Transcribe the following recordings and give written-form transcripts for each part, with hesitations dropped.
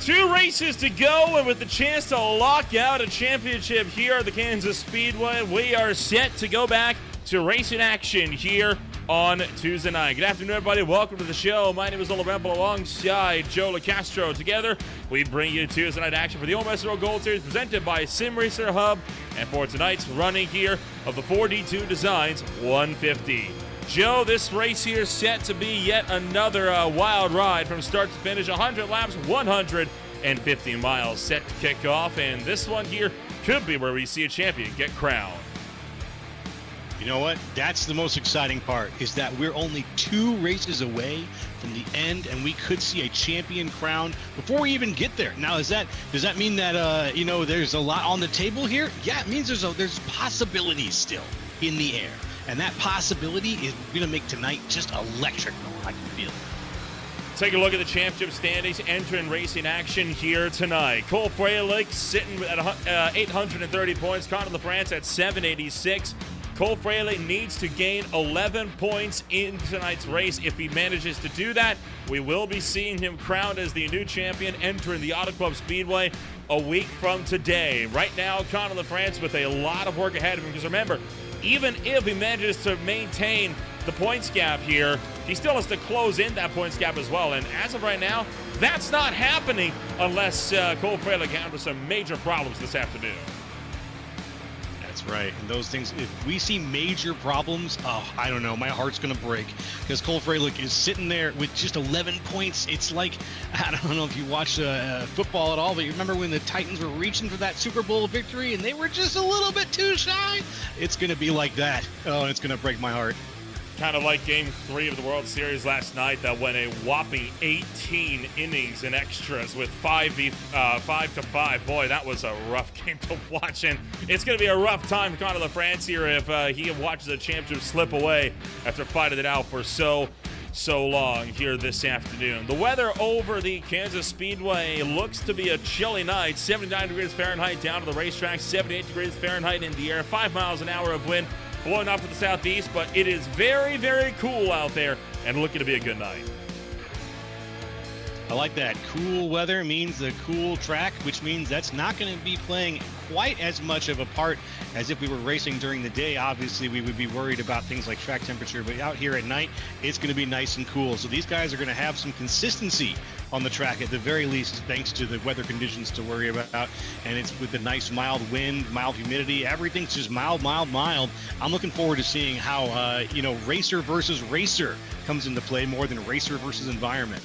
2 races to go, and with the chance to lock out a championship here at the Kansas Speedway, we are set to go back to racing action here on Tuesday night. Good afternoon, everybody. Welcome to the show. My name is Ola Rempel alongside Joe LaCastro. Together, we bring you Tuesday night action for the OMSRL Gold Series presented by Sim Racer Hub, and for tonight's running here of the 4D2 Designs 150. Joe, this race here is set to be yet another wild ride from start to finish. 100 laps, 150 miles set to kick off, and this one here could be where we see a champion get crowned. You know what? That's the most exciting part, is that we're only 2 races away from the end, and we could see a champion crowned before we even get there. Now, does that mean that there's a lot on the table here? Yeah, it means there's possibilities still in the air. And that possibility is going to make tonight just electric. I can feel it. Take a look at the championship standings, entering racing action here tonight. Cole Freilich sitting at 830 points. Connor LaFrance at 786. Cole Freilich needs to gain 11 points in tonight's race. If he manages to do that, we will be seeing him crowned as the new champion entering the Auto Club Speedway a week from today. Right now, Connor LaFrance with a lot of work ahead of him, because remember, even if he manages to maintain the points gap here, he still has to close in that points gap as well. And as of right now, that's not happening unless Cole Freilich encounters some major problems this afternoon. That's right. And those things, if we see major problems, I don't know, my heart's going to break, because Cole Freilich is sitting there with just 11 points. It's like, I don't know if you watch football at all, but you remember when the Titans were reaching for that Super Bowl victory and they were just a little bit too shy? It's going to be like that. Oh, and it's going to break my heart. Kind of like Game 3 of the World Series last night that went a whopping 18 innings and extras with 5-5. Boy, that was a rough game to watch, and it's going to be a rough time for Connor LaFrance here if he watches the championship slip away after fighting it out for so long here this afternoon. The weather over the Kansas Speedway looks to be a chilly night. 79 degrees Fahrenheit down to the racetrack, 78 degrees Fahrenheit in the air, 5 miles an hour of wind blowing off to the southeast, but it is very, very cool out there and looking to be a good night. I like that. Cool weather means a cool track, which means that's not going to be playing quite as much of a part as if we were racing during the day. Obviously, we would be worried about things like track temperature, but out here at night, it's going to be nice and cool. So these guys are going to have some consistency on the track at the very least, thanks to the weather conditions to worry about. And it's with the nice mild wind, mild humidity, everything's just mild. I'm looking forward to seeing how, racer versus racer comes into play more than racer versus environment.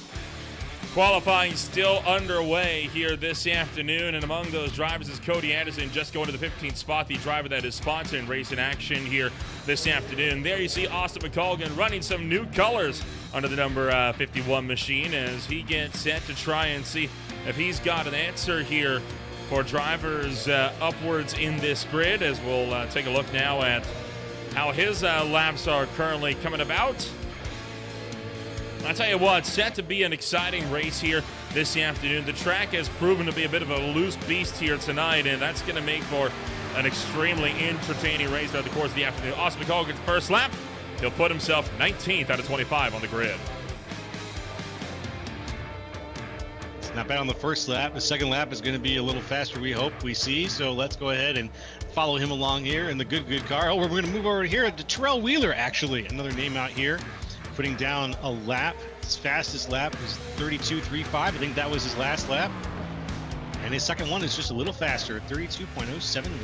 Qualifying still underway here this afternoon, and among those drivers is Cody Anderson, just going to the 15th spot, the driver that is sponsoring racing action here this afternoon. There you see Austin McColgan running some new colors under the number 51 machine as he gets set to try and see if he's got an answer here for drivers upwards in this grid, as we'll take a look now at how his laps are currently coming about. I tell you what, set to be an exciting race here this afternoon. The track has proven to be a bit of a loose beast here tonight, and that's going to make for an extremely entertaining race throughout the course of the afternoon. Austin McColgan's first lap, he'll put himself 19th out of 25 on the grid. It's not bad on the first lap. The second lap is going to be a little faster, we hope, we see. So let's go ahead and follow him along here in the good car. Oh, we're going to move over here to Terrell Wheeler, actually, another name out here, putting down a lap. His fastest lap was 32.35. I think that was his last lap. And his second one is just a little faster, 32.071.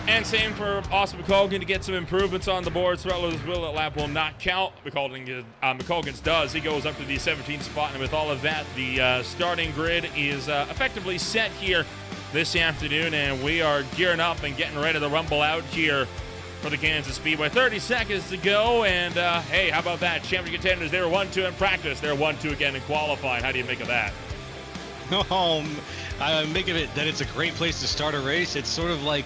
And same for Austin McColgan to get some improvements on the board. Terrell's Wheeler lap will not count. McColgan's does. He goes up to the 17th spot, and with all of that, the starting grid is effectively set here this afternoon, and we are gearing up and getting ready to rumble out here for the Kansas Speedway. 30 seconds to go, and hey, how about that? Champion contenders, they were 1-2 in practice. They're 1-2 again in qualifying. How do you make of that? I make of it that it's a great place to start a race. It's sort of like,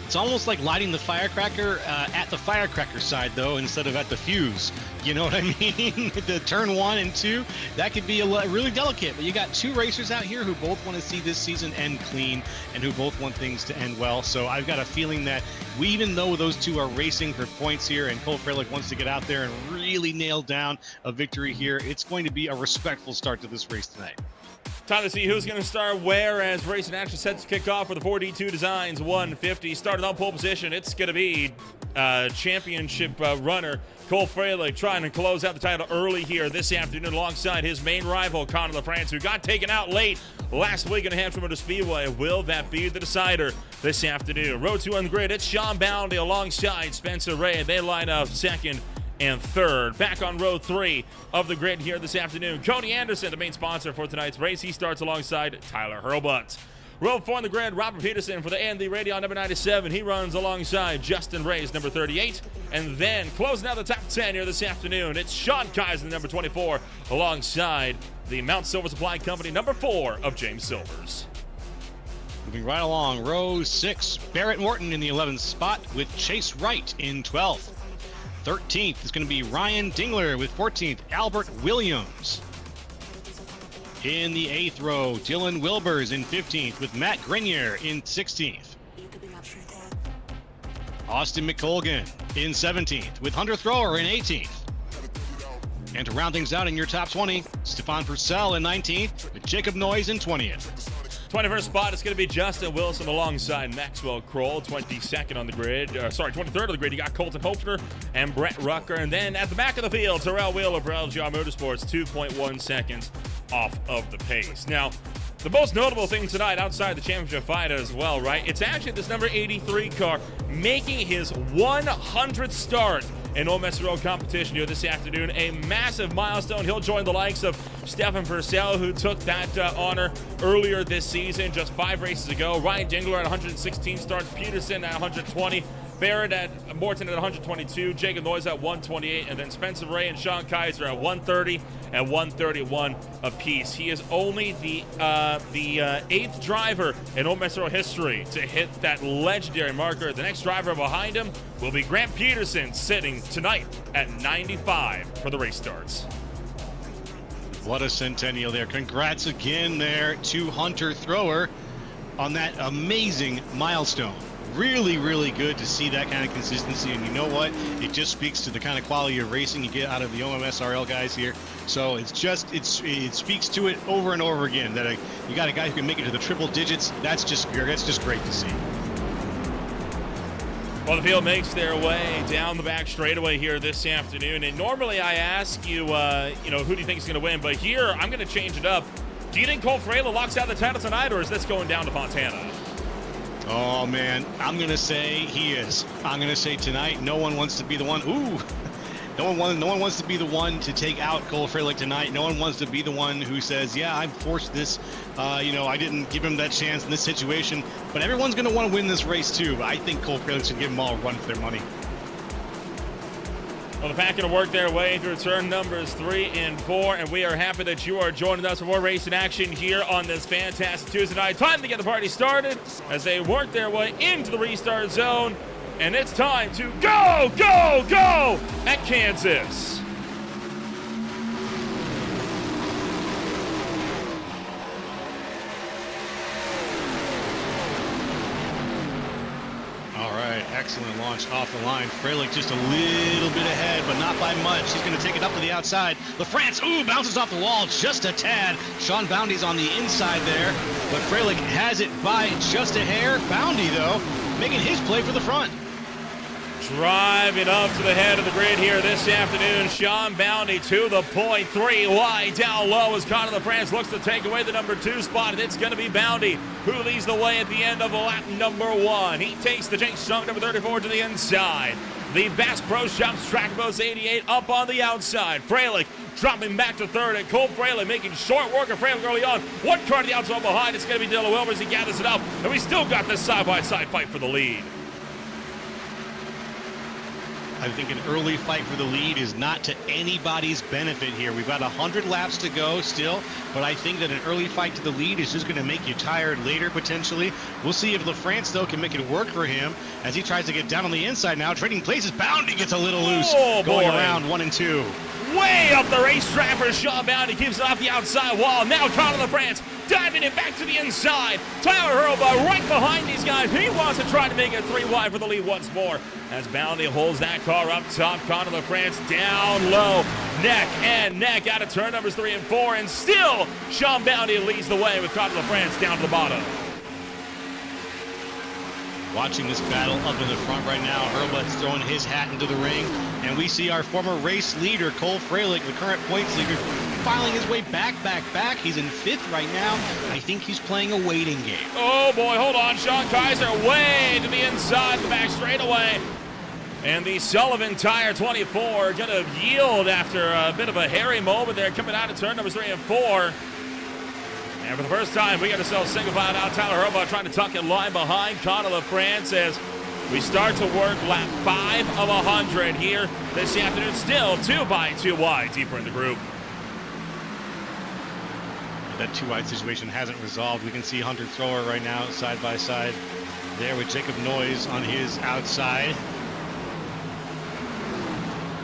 It's almost like lighting the firecracker at the firecracker side, though, instead of at the fuse. You know what I mean? The turn 1 and 2, that could be really delicate. But you got two racers out here who both want to see this season end clean and who both want things to end well. So I've got a feeling that even though those two are racing for points here and Cole Freilich wants to get out there and really nail down a victory here, it's going to be a respectful start to this race tonight. Time to see who's going to start where as racing action sets to kick off for the 4D2 Designs 150. Started on pole position. It's going to be championship runner Cole Freilich trying to close out the title early here this afternoon alongside his main rival, Conor LaFrance, who got taken out late last week in the Hampshire Motor Speedway. Will that be the decider this afternoon? Row 2 on the grid, it's Sean Boundy alongside Spencer Ray. They line up second and third. Back on row 3 of the grid here this afternoon, Cody Anderson, the main sponsor for tonight's race. He starts alongside Tyler Hurlbut. Row 4 on the grid, Robert Peterson for the AMD Radeon number 97. He runs alongside Justin Reyes, number 38. And then closing out the top 10 here this afternoon, it's Sean Kaiser, number 24, alongside the Mount Silver Supply Company, number 4 of James Silvers. Moving right along, row 6, Barrett Morton in the 11th spot with Chase Wright in 12th. 13th is going to be Ryan Dingler with 14th, Albert Williams. In the 8th row, Dylan Wilbers in 15th with Matt Grenier in 16th. Austin McColgan in 17th with Hunter Thrower in 18th. And to round things out in your top 20, Stefan Purcell in 19th with Jacob Noyes in 20th. 21st spot is going to be Justin Wilson alongside Maxwell Kroll. 22nd on the grid. 23rd on the grid. You got Colton Hofner and Brett Rucker. And then at the back of the field, Terrell Wheeler for LGR Motorsports, 2.1 seconds off of the pace. Now, the most notable thing tonight outside the championship fight as well, right? It's actually this number 83 car making his 100th start in OMSRL competition here this afternoon. A massive milestone. He'll join the likes of Stefan Purcell, who took that honor earlier this season, just 5 races ago. Ryan Dingler at 116 starts, Peterson at 120, Barrett at Morton at 122, Jacob Noyes at 128, and then Spencer Ray and Sean Kaiser at 130 and 131 apiece. He is only the 8th driver in OMSRL history to hit that legendary marker. The next driver behind him will be Grant Peterson, sitting tonight at 95 for the race starts. What a centennial there. Congrats again there to Hunter Thrower on that amazing milestone. Really, really good to see that kind of consistency, and you know what? It just speaks to the kind of quality of racing you get out of the OMSRL guys here. So it speaks to it over and over again that you got a guy who can make it to the triple digits. That's just great to see. Well, the field makes their way down the back straightaway here this afternoon, and normally I ask you, who do you think is going to win? But here, I'm going to change it up. Do you think Cole Freilich locks out the title tonight, or is this going down to Fontana? Oh, man, I'm going to say he is. I'm going to say tonight, no one wants to be the one. Ooh, no one wants to be the one to take out Cole Freilich tonight. No one wants to be the one who says, yeah, I forced this. I didn't give him that chance in this situation. But everyone's going to want to win this race, too. I think Cole Freilich should give them all a run for their money. Well, the pack going to work their way through turn numbers 3 and 4, and we are happy that you are joining us for more racing action here on this fantastic Tuesday night. Time to get the party started as they work their way into the restart zone, and it's time to go, go, go at Kansas. Excellent launch off the line. Freilich just a little bit ahead, but not by much. He's going to take it up to the outside. LaFrance, bounces off the wall just a tad. Sean Boundy's on the inside there, but Freilich has it by just a hair. Boundy, though, making his play for the front. Driving up to the head of the grid here this afternoon, Sean Boundy to the point, 3 wide down low as Conor LaFrance looks to take away the number 2 spot, and it's going to be Boundy who leads the way at the end of lap number 1. He takes the Jenks Chunk number 34 to the inside. The Bass Pro Shops Track Boats 88 up on the outside. Freilich dropping back to third, and Cole Freilich making short work of Freilich early on. One car to the outside behind, it's going to be Dylan Wilbers. He gathers it up, and we still got this side-by-side fight for the lead. I think an early fight for the lead is not to anybody's benefit here. We've got 100 laps to go still, but I think that an early fight to the lead is just going to make you tired later, potentially. We'll see if LaFrance, though, can make it work for him as he tries to get down on the inside now. Trading places, Bounty gets a little loose going around 1 and 2. Way up the racetrack for Sean Bounty, keeps it off the outside wall. Now Conor LaFrance diving it back to the inside. Tyler Hurlbut right behind these guys. He wants to try to make it 3 wide for the lead once more. As Bounty holds that car up top, Conor LaFrance down low, neck and neck out of turn numbers 3 and 4, and still Sean Bounty leads the way with Conor LaFrance down to the bottom. Watching this battle up in the front right now, Hurlbut's throwing his hat into the ring, and we see our former race leader, Cole Freilich, the current points leader, filing his way back. He's in 5th right now. I think he's playing a waiting game. Oh boy, hold on. Sean Kaiser way to the inside, the back straightaway. And the Sullivan Tire 24 going to yield after a bit of a hairy moment there coming out of turn numbers 3 and 4. And for the first time, we got ourselves single file out. Tyler Hurlbut trying to tuck in line behind Conor LaFrance as we start to work lap 5 of 100 here this afternoon. Still 2 by 2 wide deeper in the group. That 2 wide situation hasn't resolved. We can see Hunter Thrower right now side by side there with Jacob Noyes on his outside.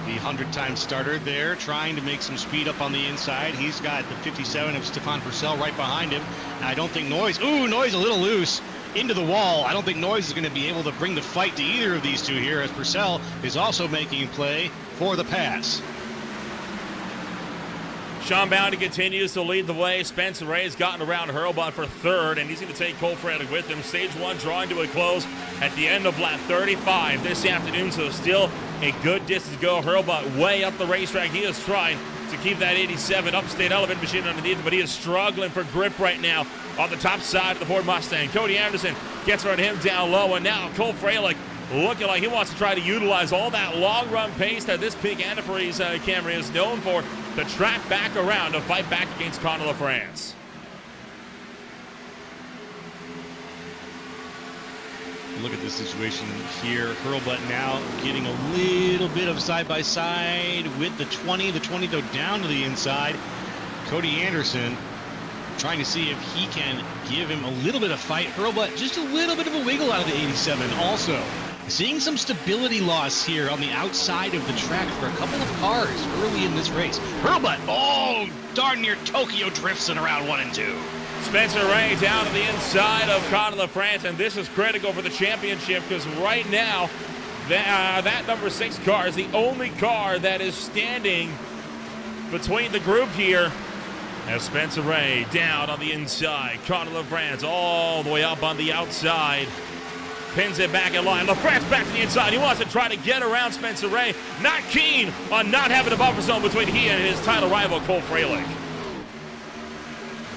The 100-time starter there trying to make some speed up on the inside. He's got the 57 of Stefan Purcell right behind him. And I don't think Noyes a little loose into the wall. I don't think Noyes is going to be able to bring the fight to either of these two here, as Purcell is also making play for the pass. Sean Bounty continues to lead the way. Spencer Ray's gotten around Hurlbut for 3rd, and he's going to take Cole Freilich with him. Stage 1 drawing to a close at the end of lap 35 this afternoon, so still a good distance to go. Hurlbut way up the racetrack. He is trying to keep that 87 upstate elevated machine underneath, but he is struggling for grip right now on the top side of the Ford Mustang. Cody Anderson gets around him down low, and now Cole Freilich looking like he wants to try to utilize all that long-run pace that this Peak Antifreeze Camry is known for to track back around to fight back against Conor LaFrance. Look at this situation here. Hurlbut now getting a little bit of side-by-side with the 20. The 20, though, down to the inside. Cody Anderson trying to see if he can give him a little bit of fight. Hurlbut just a little bit of a wiggle out of the 87 also. Seeing some stability loss here on the outside of the track for a couple of cars early in this race. Hurlbut, darn near Tokyo drifts in around 1 and 2. Spencer Ray down to the inside of Conor LaFrance, and this is critical for the championship because right now that number 6 car is the only car that is standing between the group here. As Spencer Ray down on the inside, Conor LaFrance all the way up on the outside. Pins it back in line. LaFrance back to the inside. He wants to try to get around Spencer Ray. Not keen on not having a buffer zone between he and his title rival, Cole Freilich.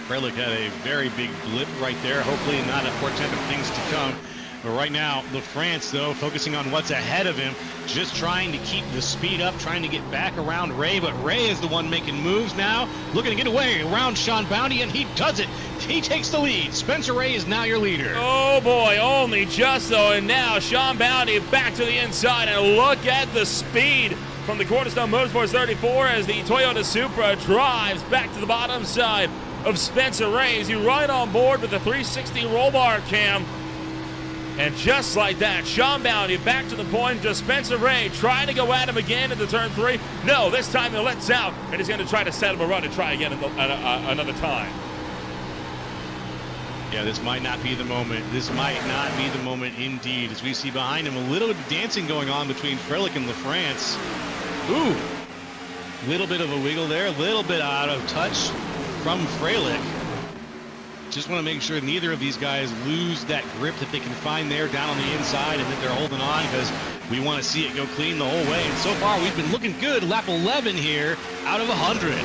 Freilich had a very big blip right there. Hopefully not a portent of things to come. But right now, LaFrance, though, focusing on what's ahead of him, just trying to keep the speed up, trying to get back around Ray. But Ray is the one making moves now, looking to get away around Sean Bounty, and he does it. He takes the lead. Spencer Ray is now your leader. Oh, boy, only just, though. And now Sean Bounty back to the inside, and look at the speed from the Cornerstone Motorsports 34 as the Toyota Supra drives back to the bottom side of Spencer Ray. As you ride on board with the 360 roll bar cam. And just like that, Sean Bounty back to the point to Spencer Ray trying to go at him again into turn 3. No, this time he lets out, and he's going to try to set him a run and try again another time. Yeah, this might not be the moment. This might not be the moment indeed, as we see behind him a little bit of dancing going on between Freilich and LaFrance. Little bit of a wiggle there, a little bit out of touch from Freilich. Just want to make sure neither of these guys lose that grip that they can find there down on the inside and that they're holding on, because we want to see it go clean the whole way. And so far, we've been looking good. Lap 11 here out of 100.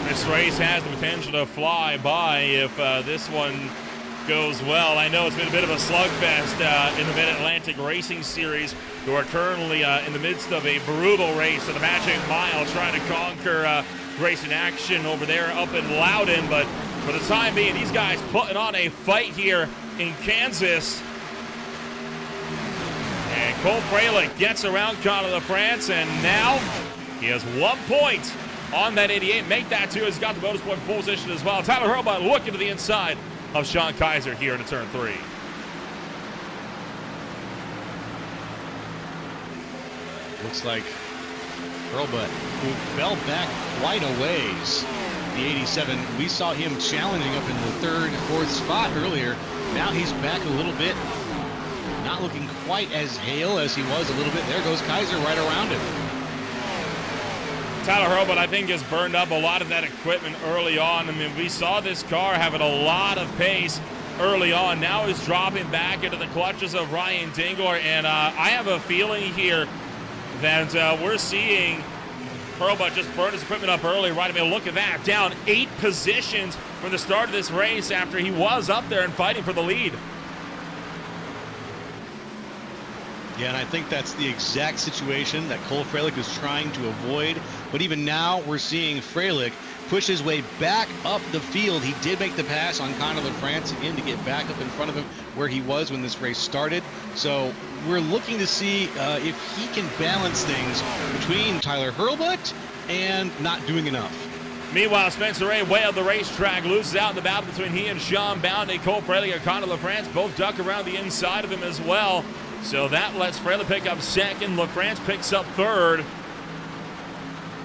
This race has the potential to fly by if this one goes well. I know it's been a bit of a slugfest in the Mid-Atlantic Racing Series, who are currently in the midst of a brutal race to the Magic Mile, trying to conquer racing action over there up in Loudon. But for the time being, these guys putting on a fight here in Kansas. And Cole Freilich gets around Connor LaFrance, and now he has 1 point on that 88. Make that 2. He's got the bonus point pole position as well. Tyler Hurlbut looking to the inside of Sean Kaiser here into turn 3. Looks like Hurlbut, who fell back quite a ways. The 87, we saw him challenging up in the 3rd, 4th spot earlier. Now he's back a little bit. Not looking quite as hale as he was a little bit. There goes Kaiser right around him. Tyler Hurlbut, I think, has burned up a lot of that equipment early on. I mean, we saw this car having a lot of pace early on. Now he's dropping back into the clutches of Ryan Dingler, and I have a feeling here that we're seeing Hurlbut just burn his equipment up early. Right, I mean, look at that. Down 8 positions from the start of this race after he was up there and fighting for the lead. Yeah, and I think that's the exact situation that Cole Freilich was trying to avoid. But even now, we're seeing Freilich push his way back up the field. He did make the pass on Connor LaFrance again to get back up in front of him where he was when this race started. So we're looking to see if he can balance things between Tyler Hurlbut and not doing enough. Meanwhile, Spencer Ray way on the racetrack, loses out in the battle between he and Sean Boundy. Cole Freilich and Connor LaFrance both duck around the inside of him as well. So that lets Freilich pick up 2nd. LaFrance picks up 3rd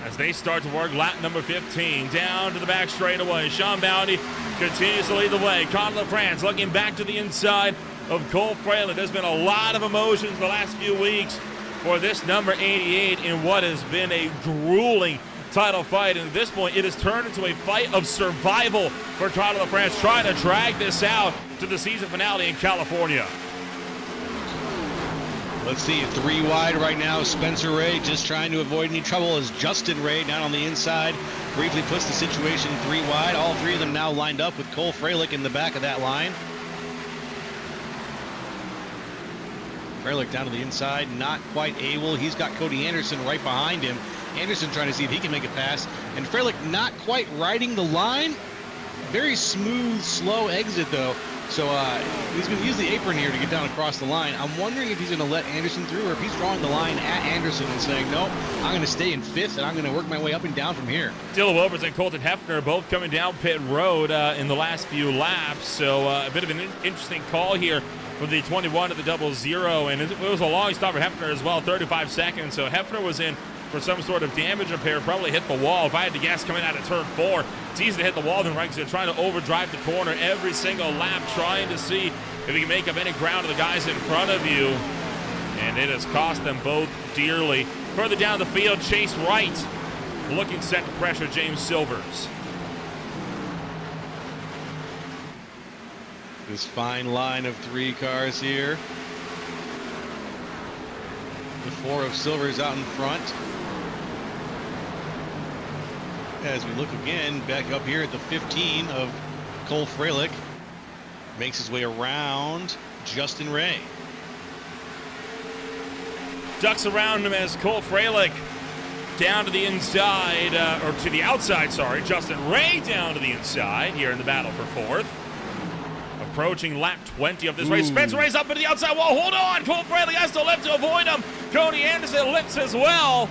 as they start to work lap number 15. Down to the back straightaway. Sean Boundy continues to lead the way. Connor LaFrance looking back to the inside of Cole Freilich. There's been a lot of emotions the last few weeks for this number 88 in what has been a grueling title fight. And at this point, it has turned into a fight of survival for Connor LaFrance, trying to drag this out to the season finale in California. Let's see, 3 wide right now. Spencer Ray just trying to avoid any trouble as Justin Ray down on the inside briefly puts the situation 3 wide. All 3 of them now lined up with Cole Freilich in the back of that line. Freilich down to the inside, not quite able. He's got Cody Anderson right behind him. Anderson trying to see if he can make a pass. And Freilich not quite riding the line. Very smooth, slow exit though. So he's going to use the apron here to get down across the line. I'm wondering if he's going to let Anderson through or if he's drawing the line at Anderson and saying, no, I'm going to stay in 5th and I'm going to work my way up and down from here. Dylan Wilbers and Colton Hefner both coming down pit road in the last few laps. So a bit of an interesting call here from the 21 to the 00. And it was a long stop for Hefner as well, 35 seconds. So Hefner was in for some sort of damage repair, probably hit the wall. If I had to guess, coming out of turn 4, it's easy to hit the wall then, right? Because they're trying to overdrive the corner every single lap, trying to see if he can make up any ground to the guys in front of you. And it has cost them both dearly. Further down the field, Chase Wright looking set to pressure James Silvers. This fine line of 3 cars here. The 4 of Silvers out in front. As we look again, back up here at the 15 of Cole Freilich. Makes his way around Justin Ray. Ducks around him as Cole Freilich down to the inside, or to the outside, sorry. Justin Ray down to the inside here in the battle for 4th. Approaching lap 20 of this race. Spencer Ray's up into the outside wall. Hold on. Cole Freilich has to lift to avoid him. Cody Anderson lifts as well.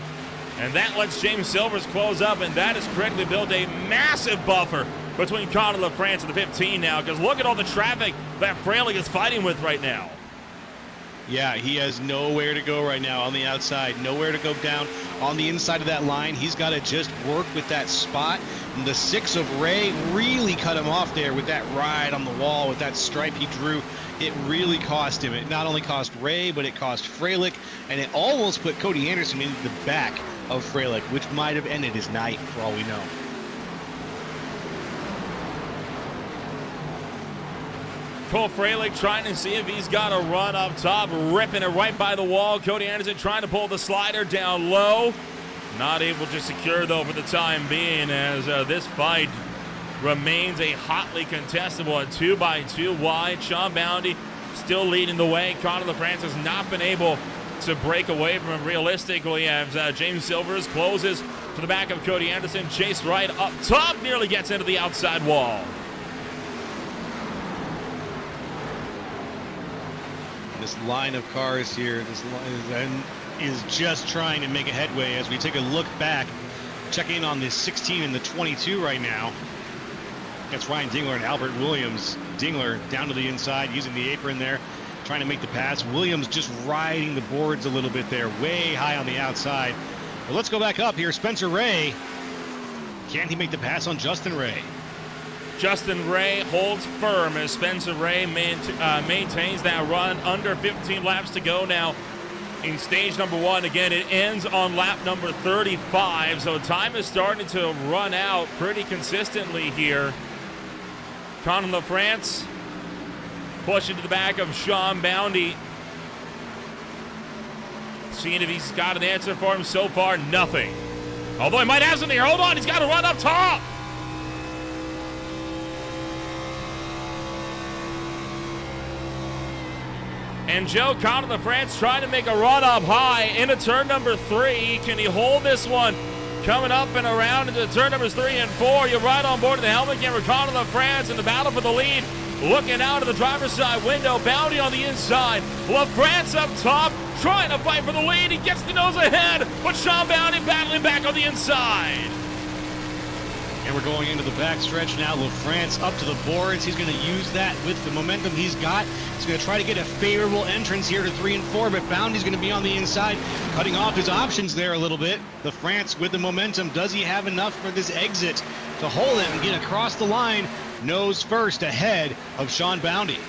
And that lets James Silvers close up, and that has correctly built a massive buffer between Connor LaFrance and the 15 now, because look at all the traffic that Freilich is fighting with right now. Yeah, he has nowhere to go right now on the outside, nowhere to go down on the inside of that line. He's got to just work with that spot. And the 6 of Ray really cut him off there with that ride on the wall, with that stripe he drew. It really cost him. It not only cost Ray, but it cost Freilich, and it almost put Cody Anderson into the back of Freilich, which might have ended his night for all we know. Cole Freilich trying to see if he's got a run up top, ripping it right by the wall. Cody Anderson trying to pull the slider down low. Not able to secure, though, for the time being, as this fight remains a hotly contested one. 2x2 wide. Sean Boundy still leading the way. Connor LaFrance has not been able to break away from him realistically, as James Silvers closes to the back of Cody Anderson. Chase Wright up top, nearly gets into the outside wall. This line of cars here, is just trying to make a headway as we take a look back, checking on the 16 and the 22 right now. That's Ryan Dingler and Albert Williams. Dingler down to the inside, using the apron there, trying to make the pass. Williams just riding the boards a little bit there, way high on the outside. Well, let's go back up here. Spencer Ray. Can he make the pass on Justin Ray? Justin Ray holds firm as Spencer Ray maintains that run. Under 15 laps to go now in stage number 1. Again, it ends on lap number 35, so time is starting to run out pretty consistently here. Conor LaFrance pushing to the back of Sean Boundy. Seeing if he's got an answer for him. So far, nothing. Although he might have something here. Hold on, he's got to run up top. And Joe Conor LaFrance trying to make a run up high into turn number 3. Can he hold this one? Coming up and around into turn numbers 3 and 4. You're right on board of the helmet camera. Conor LaFrance in the battle for the lead. Looking out of the driver's side window. Bounty on the inside. LaFrance up top, trying to fight for the lead. He gets the nose ahead, but Sean Bounty battling back on the inside. And we're going into the back stretch now. LaFrance up to the boards. He's going to use that with the momentum he's got. He's going to try to get a favorable entrance here to 3 and 4, but Bounty's going to be on the inside, cutting off his options there a little bit. LaFrance with the momentum. Does he have enough for this exit to hold it and get across the line? Nose first ahead of Sean Bounty.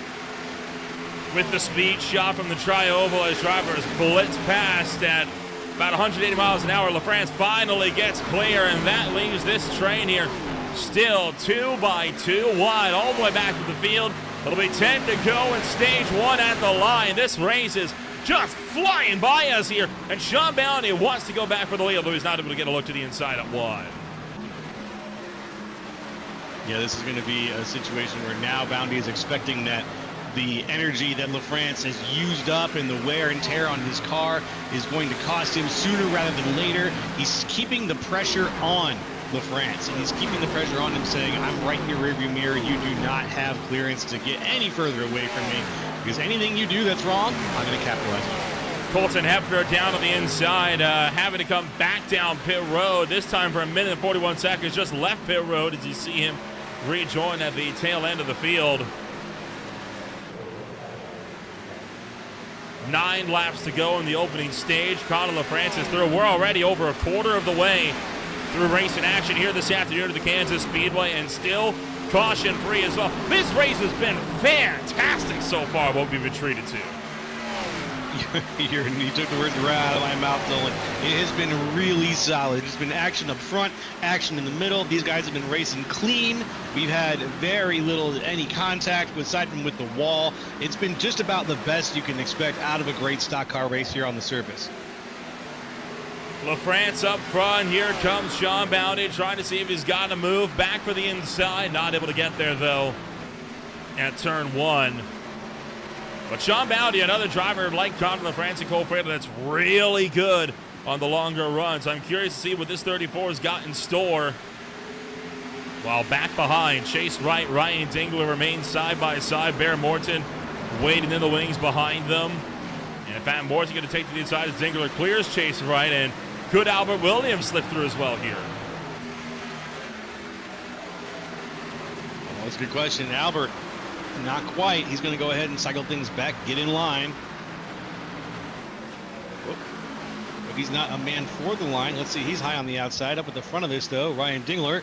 With the speed shot from the tri-oval as drivers blitz past at about 180 miles an hour, LaFrance finally gets clear, and that leaves this train here still 2 by 2 wide all the way back to the field. It'll be 10 to go in stage 1 at the line. This race is just flying by us here, and Sean Bounty wants to go back for the lead, although he's not able to get a look to the inside at 1. Yeah, this is going to be a situation where now Bounty is expecting that the energy that LaFrance has used up and the wear and tear on his car is going to cost him sooner rather than later. He's keeping the pressure on LaFrance, and he's keeping the pressure on him, saying, I'm right in your rearview mirror. You do not have clearance to get any further away from me, because anything you do that's wrong, I'm going to capitalize on it. Colton Hefner down on the inside, having to come back down pit road, this time for a minute and 41 seconds, just left pit road as you see him rejoin at the tail end of the field. 9 laps to go in the opening stage. Conor LaFrance is through. We're already over a quarter of the way through racing action here this afternoon at the Kansas Speedway, and still caution free as well. This race has been fantastic so far, what we've been treated to. You took the words right out of my mouth, Dylan. It has been really solid. It's been action up front, action in the middle. These guys have been racing clean. We've had very little any contact aside from with the wall. It's been just about the best you can expect out of a great stock car race here on the surface. LaFrance up front. Here comes Sean Bounty trying to see if he's got to move back for the inside. Not able to get there, though, at turn 1. But Sean Bounty, another driver like Conor LaFrance and Cole Frater, that's really good on the longer runs. I'm curious to see what this 34 has got in store. While back behind, Chase Wright, Ryan Dingler remains side by side. Bear Morton waiting in the wings behind them. And in fact, Morton going to take to the inside as Dingler clears Chase Wright, and could Albert Williams slip through as well here? Well, that's a good question. Albert, not quite. He's going to go ahead and cycle things back, get in line. But he's not a man for the line. Let's see, he's high on the outside. Up at the front of this, though, Ryan Dingler.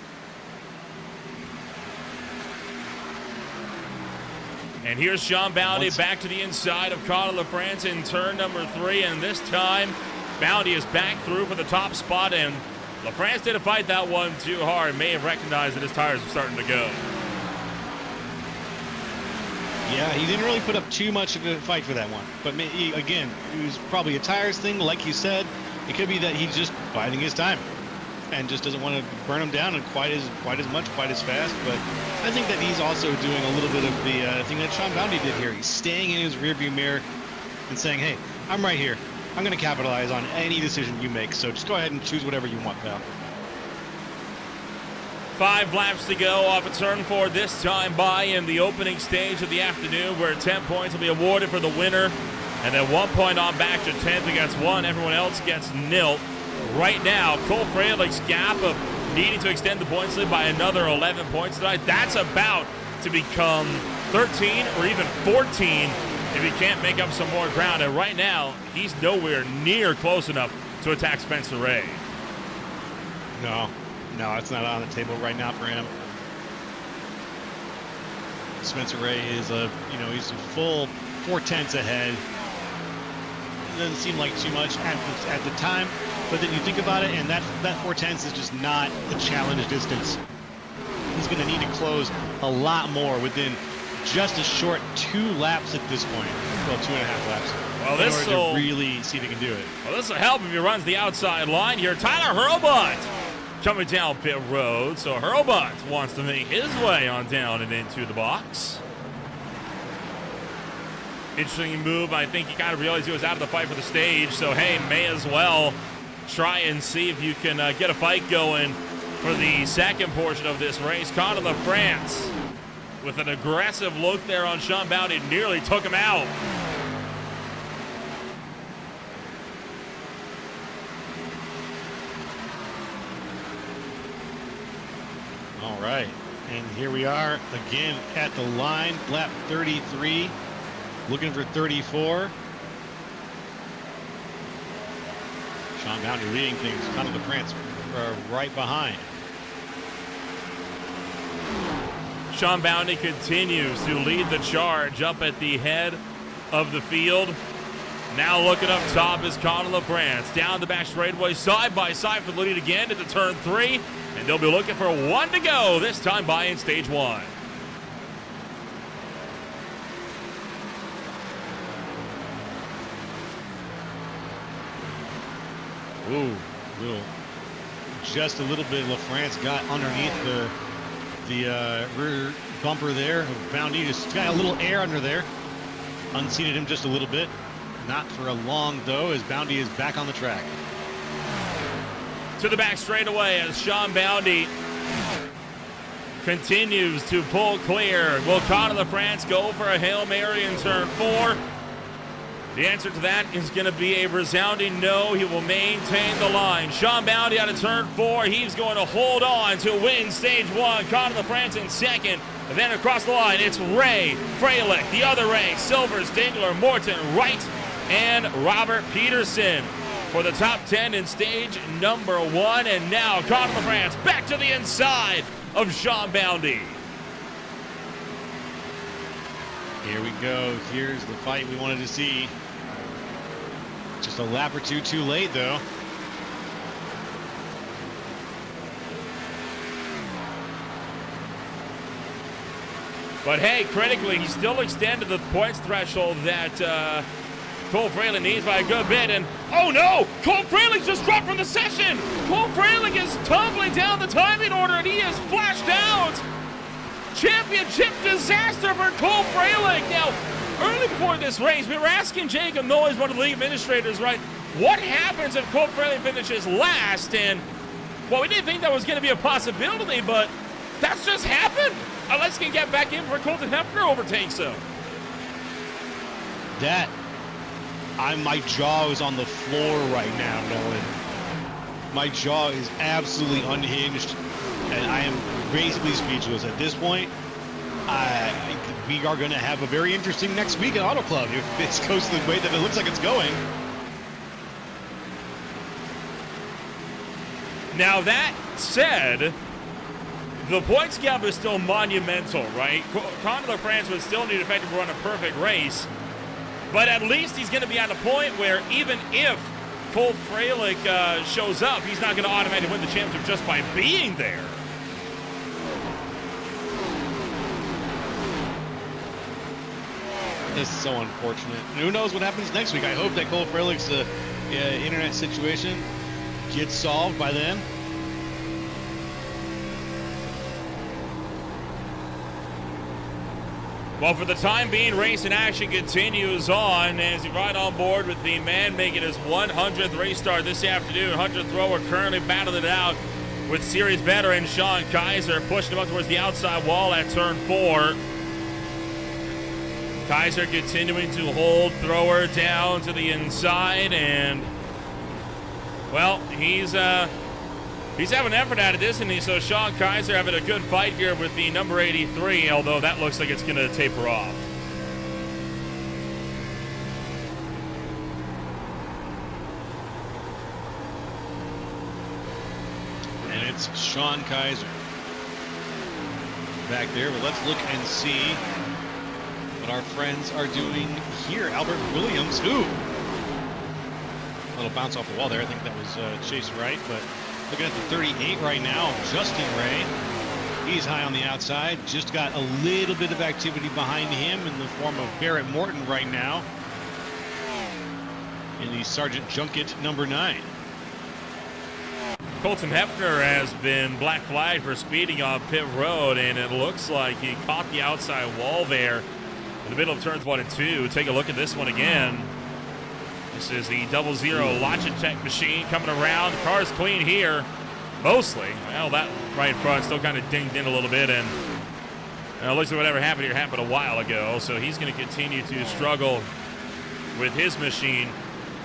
And here's Sean Bounty back to the inside of Conor LaFrance in turn number 3, and this time Bounty is back through for the top spot, and LaFrance didn't fight that one too hard. May have recognized that his tires were starting to go. Yeah, he didn't really put up too much of a fight for that one. But again, it was probably a tires thing, like you said. It could be that he's just biding his time and just doesn't want to burn him down and quite as much, quite as fast. But I think that he's also doing a little bit of the thing that Sean Bounty did here. He's staying in his rearview mirror and saying, hey, I'm right here. I'm going to capitalize on any decision you make. So just go ahead and choose whatever you want, pal. 5 laps to go off of turn 4 this time by in the opening stage of the afternoon, where 10 points will be awarded for the winner And then 1 point on back to 10th against 1. Everyone else gets nil. Right now, Cole Freilic's gap of needing to extend the points lead by another 11 points tonight, that's about to become 13 or even 14 if he can't make up some more ground. And right now, he's nowhere near close enough to attack Spencer Ray. No, it's not on the table right now for him. Spencer Ray is he's a full 4/10 ahead. It doesn't seem like too much at the time, but then you think about it, and that 4/10 is just not a challenge distance. He's going to need to close a lot more within just a short 2 laps at this point. Well, 2.5 laps. Well, in order to really see if he can do it. Well, this will help if he runs the outside line here. Tyler Hurlbut coming down pit road. So Hurlbut wants to make his way on down and into the box. Interesting move. I think he kind of realized he was out of the fight for the stage. So, hey, may as well try and see if you can get a fight going for the second portion of this race. Conor LaFrance with an aggressive look there on Sean Bounty, nearly took him out. All right, and here we are again at the line, lap 33, looking for 34. Sean Bounty leading things, Conor LaFrance right behind. Sean Bounty continues to lead the charge up at the head of the field. Now looking up top is Conor LaFrance. Down the back straightaway, side by side for the lead again into turn 3. And they'll be looking for 1 to go, this time by in stage 1. Ooh, just a little bit. LaFrance got underneath the rear bumper there. Bounty just got a little air under there. Unseated him just a little bit. Not for a long, though, as Bounty is back on the track. To the back straightaway as Sean Bounty continues to pull clear. Will Conor LaFrance go for a Hail Mary in turn 4? The answer to that is going to be a resounding no. He will maintain the line. Sean Bounty out of turn 4. He's going to hold on to win stage 1. Conor LaFrance in second. And then across the line, it's Ray Freilich, the other Ray, Silvers, Dingler, Morton, Wright, and Robert Peterson for the top 10 in stage number 1. And now Conor LaFrance back to the inside of Sean Bounty. Here we go. Here's the fight we wanted to see. Just a lap or two too late, though. But hey, critically, he still extended the points threshold that Cole Freilich needs by a good bit. And oh no, Cole Freilich just dropped from the session. Cole Freilich is tumbling down the timing order and he is flashed out. Championship disaster for Cole Freilich. Now, early before this race, we were asking Jacob Noyes, one of the league administrators, right, what happens if Cole Freilich finishes last? And, well, we didn't think that was going to be a possibility, but that's just happened. Unless he can get back in for Colton Hefner overtakes him. My jaw is on the floor right now, Nolan. My jaw is absolutely unhinged, and I am basically speechless at this point. We are going to have a very interesting next week at Auto Club if this goes the way that it looks like it's going. Now that said, the points gap is still monumental, right? Conor LaFrance would still need to effectively run a perfect race, but at least he's going to be at a point where even if Cole Freilich shows up, he's not going to automatically win the championship just by being there. This is so unfortunate. And who knows what happens next week? I hope that Cole Freilich's internet situation gets solved by then. Well, for the time being, racing action continues on as you ride on board with the man making his 100th race start this afternoon. 100th thrower currently battling it out with series veteran Sean Kaiser, pushing him up towards the outside wall at turn 4. Kaiser continuing to hold thrower down to the inside, and well, he's having effort out of this, and so Sean Kaiser having a good fight here with the number 83, although that looks like it's going to taper off. And it's Sean Kaiser back there, but let's look and see what our friends are doing here. Albert Williams, a little bounce off the wall there. I think that was Chase Wright, but looking at the 38 right now, Justin Ray. He's high on the outside. Just got a little bit of activity behind him in the form of Barrett Morton right now in the Sergeant Junket number 9. Colton Hefner has been black flagged for speeding on pit road, and it looks like he caught the outside wall there in the middle of turns 1 and 2. Take a look at this one again. This is the 00 Logitech machine coming around. The car's clean here, mostly. Well, that right in front still kind of dinged in a little bit, and it looks like whatever happened here happened a while ago, so he's going to continue to struggle with his machine.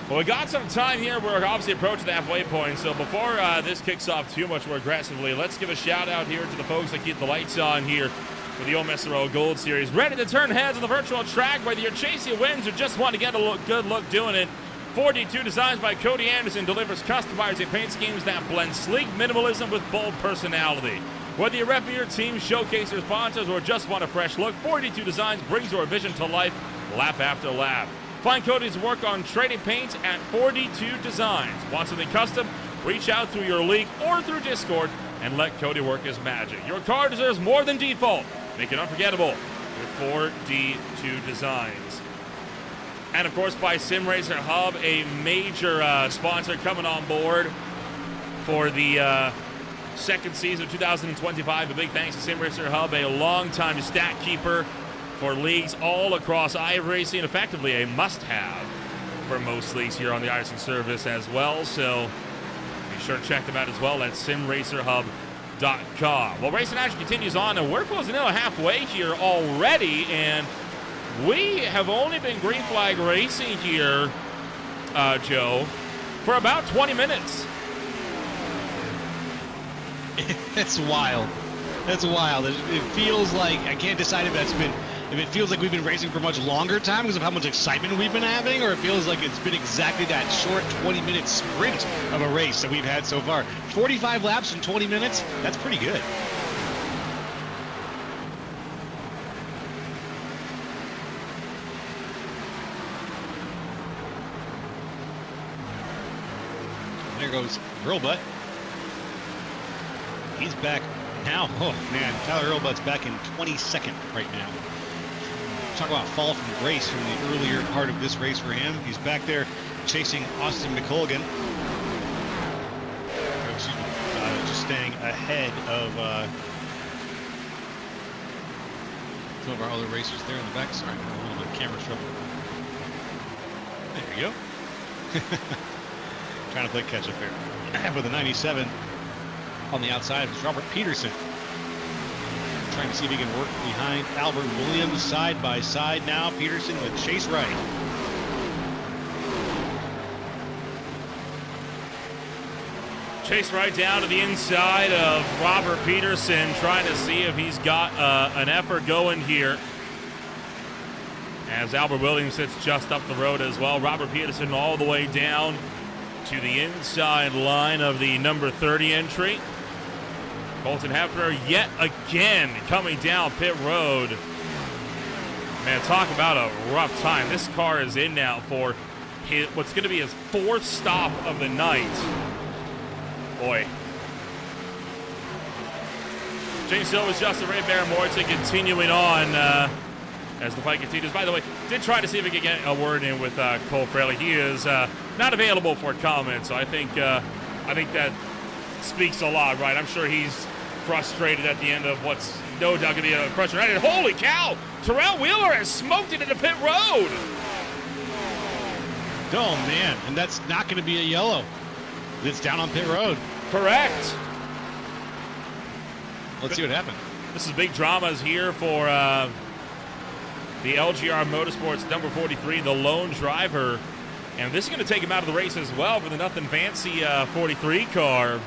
Well, we got some time here. We're obviously approaching the halfway point, so before this kicks off too much more aggressively, let's give a shout out here to the folks that keep the lights on here for the OMSRL Gold Series. Ready to turn heads on the virtual track, whether you're chasing wins or just want to get a good look doing it. 42 Designs by Cody Anderson delivers customizing paint schemes that blend sleek minimalism with bold personality. Whether you're repping your team, showcase your sponsors, or just want a fresh look, 42 Designs brings your vision to life lap after lap. Find Cody's work on trading paints at 42 Designs. Want something custom? Reach out through your league or through Discord and let Cody work his magic. Your car deserves more than default. Make it unforgettable with 4D2 Designs. And of course by Sim Racer Hub, a major sponsor coming on board for the second season of 2025. A big thanks to Sim Racer Hub, a longtime stat keeper for leagues all across iRacing, effectively a must-have for most leagues here on the iRacing service as well. So be sure to check them out as well at simracerhub.com. Well, racing action continues on, and we're closing in on halfway here already, and we have only been green flag racing here, Joe, for about 20 minutes. That's wild. That's wild. It feels like, I can't decide if it feels like we've been racing for much longer time because of how much excitement we've been having, or it feels like it's been exactly that short 20-minute sprint of a race that we've had so far. 45 laps in 20 minutes, that's pretty good. There goes Earlbutt. He's back now. Oh, man. Tyler Earlbutt's back in 22nd right now. Talk about fall from grace from the earlier part of this race for him. He's back there chasing Austin McColgan. Just staying ahead of some of our other racers there in the back. Sorry, a little bit of camera trouble. There you go. Trying to play catch up here. With a 97 on the outside is Robert Peterson. Trying to see if he can work behind Albert Williams side by side now. Peterson with Chase Wright. Chase Wright down to the inside of Robert Peterson, trying to see if he's got an effort going here. As Albert Williams sits just up the road as well. Robert Peterson all the way down to the inside line of the number 30 entry. Colton Hefner yet again coming down pit road. Man, talk about a rough time. This car is in now for what's going to be his 4th stop of the night. Boy. James Silva's Justin Ray Barrett Morton continuing on as the fight continues. By the way, did try to see if we could get a word in with Cole Fraley. He is not available for comment, so I think that speaks a lot, right? I'm sure he's frustrated at the end of what's no doubt going to be a frustrating. Holy cow! Terrell Wheeler has smoked it into pit road. Oh man, and that's not going to be a yellow. It's down on pit road. Correct. Let's see what happened. This is big dramas here for the LGR Motorsports number 43, the lone driver. And this is going to take him out of the race as well for the Nothing Fancy 43 car.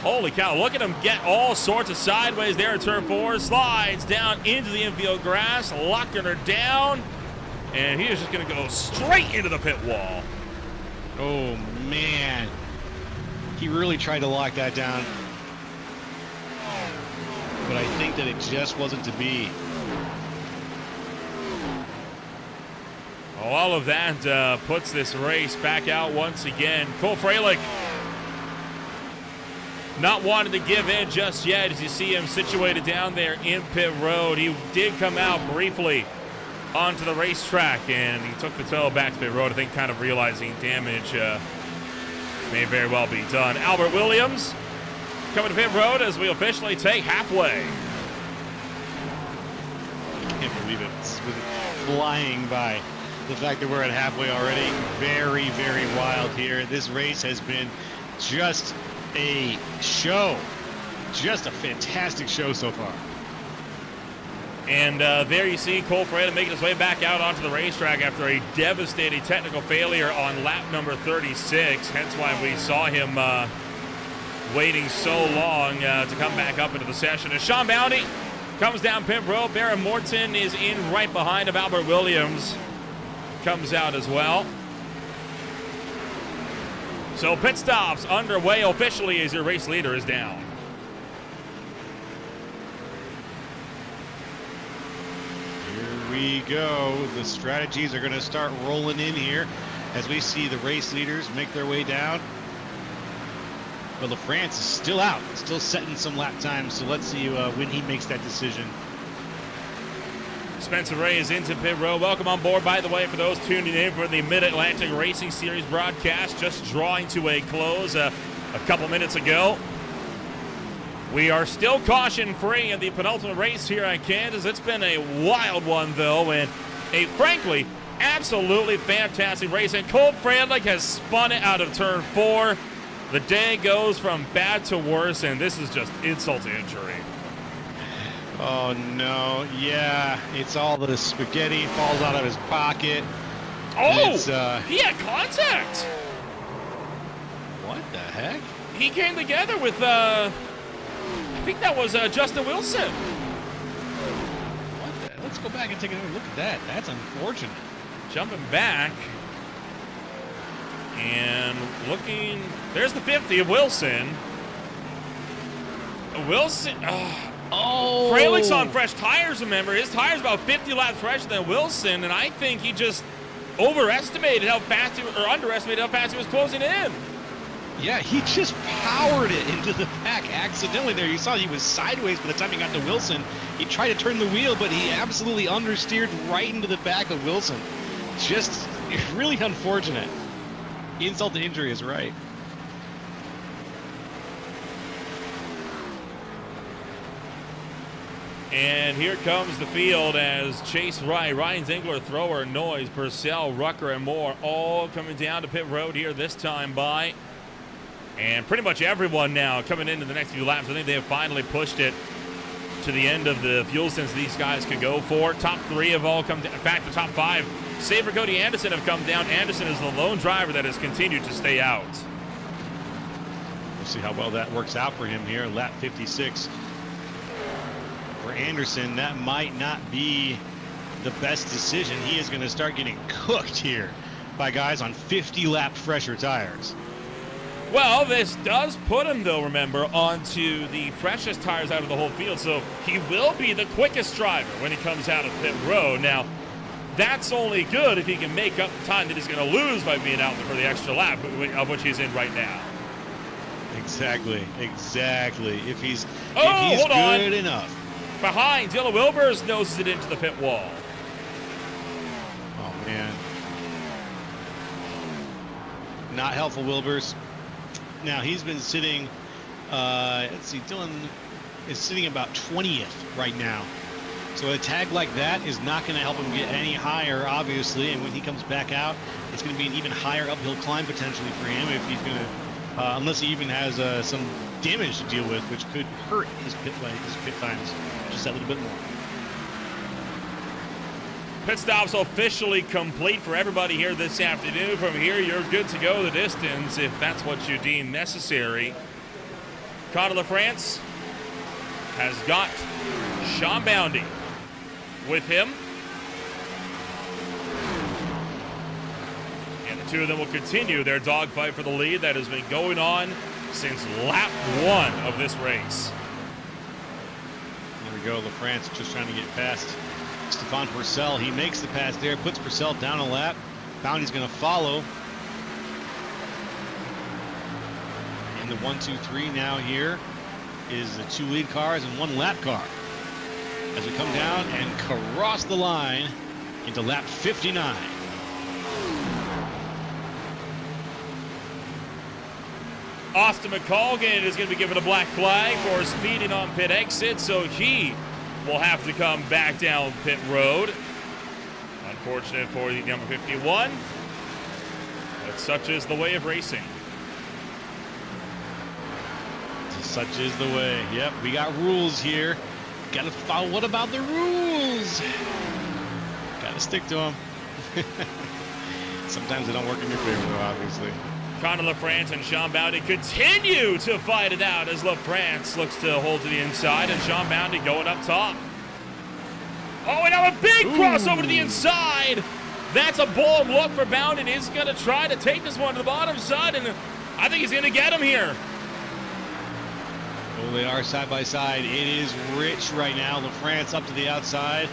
Holy cow, look at him get all sorts of sideways there at turn 4. Slides down into the infield grass, locking her down. And he is just going to go straight into the pit wall. Oh, man. He really tried to lock that down. But I think that it just wasn't to be. All of that puts this race back out once again. Cole Freilich not wanting to give in just yet as you see him situated down there in pit road. He did come out briefly onto the racetrack and he took the tow back to pit road, I think kind of realizing damage may very well be done. Albert Williams coming to pit road as we officially take halfway. I can't believe it. It's flying by. The fact that we're at halfway already, very, very wild here. This race has been just a show. Just a fantastic show so far. And there you see Cole Freilich making his way back out onto the racetrack after a devastating technical failure on lap number 36. Hence why we saw him waiting so long to come back up into the session. As Sean Bounty comes down pit road, Baron Morton is in right behind him. Albert Williams comes out as well. So pit stops underway officially as your race leader is down. Here we go. The strategies are going to start rolling in here as we see the race leaders make their way down. But LaFrance is still out, still setting some lap times. So let's see when he makes that decision. Spencer Ray is into pit road. Welcome on board, by the way, for those tuning in for the Mid-Atlantic Racing Series broadcast, just drawing to a close a couple minutes ago. We are still caution-free in the penultimate race here at Kansas. It's been a wild one, though, and a, frankly, absolutely fantastic race. And Cole Freilich has spun it out of turn 4. The day goes from bad to worse, and this is just insult to injury. Oh, no. Yeah, it's all the spaghetti falls out of his pocket. Oh, he had contact. What the heck? He came together with, I think that was Justin Wilson. What the? Let's go back and take another look at that. That's unfortunate. Jumping back. And looking, there's the 50 of Wilson. Wilson, oh. Freilich's on fresh tires, remember. His tire's about 50 laps fresher than Wilson, and I think he just overestimated how fast he, or underestimated how fast he was closing in. Yeah, he just powered it into the back accidentally there. You saw he was sideways by the time he got to Wilson. He tried to turn the wheel, but he absolutely understeered right into the back of Wilson. Just really unfortunate. Insult to injury is right. And here comes the field as Chase Wright, Ryan Ziegler, Thrower, Noyes, Purcell, Rucker, and more all coming down to pit road here this time by. And pretty much everyone now coming into the next few laps. I think they have finally pushed it to the end of the fuel since these guys could go for. Top 3 have all come down. In fact, the top 5, save for Cody Anderson, have come down. Anderson is the lone driver that has continued to stay out. We'll see how well that works out for him here. Lap 56. For Anderson, that might not be the best decision. He is going to start getting cooked here by guys on 50 lap fresher tires. Well, this does put him, though, remember, onto the freshest tires out of the whole field, so he will be the quickest driver when he comes out of pit road. Now, that's only good if he can make up the time that he's going to lose by being out for the extra lap, of which he's in right now. Exactly. If he's hold good on. enough. Behind, Dylan Wilbers noses it into the pit wall. Oh, man. Not helpful, Wilbers. Now, he's been sitting, let's see, Dylan is sitting about 20th right now. So a tag like that is not going to help him get any higher, obviously. And when he comes back out, it's going to be an even higher uphill climb potentially for him if he's going to, unless he even has some damage to deal with, which could hurt his pit times just that little bit more. Pit stop's officially complete for everybody here this afternoon. From here, you're good to go the distance if that's what you deem necessary. Conor LaFrance has got Sean Boundy with him. And the two of them will continue their dogfight for the lead that has been going on since lap 1 of this race. There we go. LaFrance just trying to get past Stefan Purcell. He makes the pass there, puts Purcell down a lap. Boundy's going to follow. In the 1, 2, 3 now here is the 2 lead cars and 1 lap car. As we come down and cross the line into lap 59. Austin McColgan is going to be given a black flag for speeding on pit exit, so he will have to come back down pit road. Unfortunate for the number 51, but such is the way of racing. Such is the way. Yep, we got rules here. Got to follow. What about the rules? Got to stick to them. Sometimes they don't work in your favor, though, obviously. Conor LaFrance and Sean Boundy continue to fight it out as LaFrance looks to hold to the inside and Sean Boundy going up top. Oh, and now a big crossover to the inside. That's a bold look for Boundy. He's going to try to take this one to the bottom side, and I think he's going to get him here. Oh, they are side by side. It is rich right now. LaFrance up to the outside.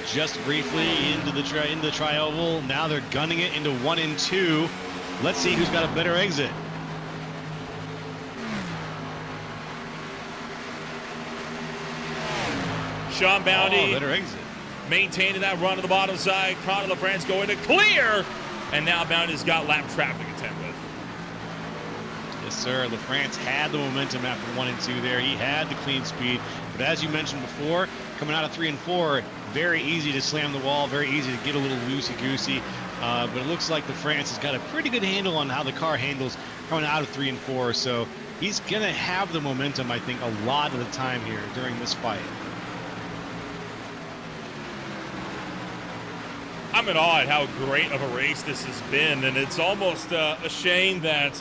Just briefly into the tri-oval. Now they're gunning it into 1 and 2. Let's see who's got a better exit. Sean Boundy better exit. Maintaining that run to the bottom side. Conor LaFrance going to clear. And now Boundy's got lap traffic to contend with. Yes, sir. LaFrance had the momentum after 1 and 2 there. He had the clean speed. But as you mentioned before, coming out of 3 and 4, very easy to slam the wall, very easy to get a little loosey-goosey. But it looks like LaFrance has got a pretty good handle on how the car handles coming out of 3 and 4. So he's going to have the momentum, I think, a lot of the time here during this fight. I'm in awe at how great of a race this has been, and it's almost a shame that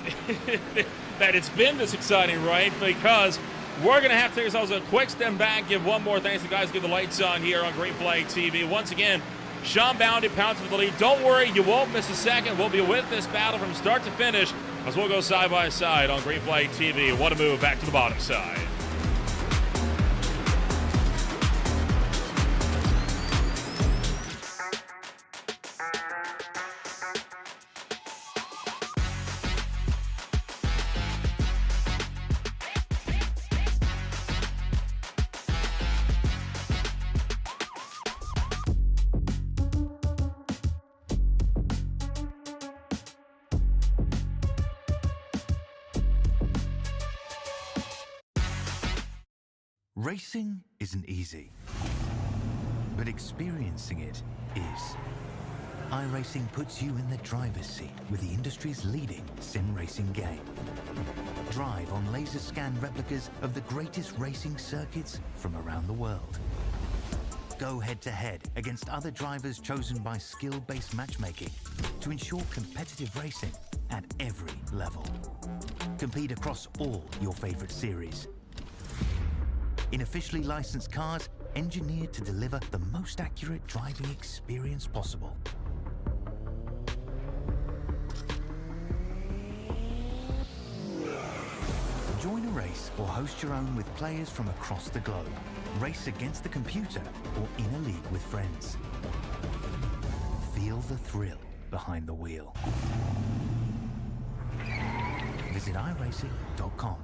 that it's been this exciting, right? Because we're going to have to take ourselves a quick step back, give one more thanks to the guys who get the lights on here on Green Flag TV. Once again, Sean Boundy pounds for the lead. Don't worry, you won't miss a second. We'll be with this battle from start to finish as we'll go side by side on Green Flag TV. What a move back to the bottom side. Racing isn't easy, but experiencing it is. iRacing puts you in the driver's seat with the industry's leading sim racing game. Drive on laser scan replicas of the greatest racing circuits from around the world. Go head-to-head against other drivers chosen by skill-based matchmaking to ensure competitive racing at every level. Compete across all your favorite series. In officially licensed cars, engineered to deliver the most accurate driving experience possible. Join a race or host your own with players from across the globe. Race against the computer or in a league with friends. Feel the thrill behind the wheel. Visit iRacing.com.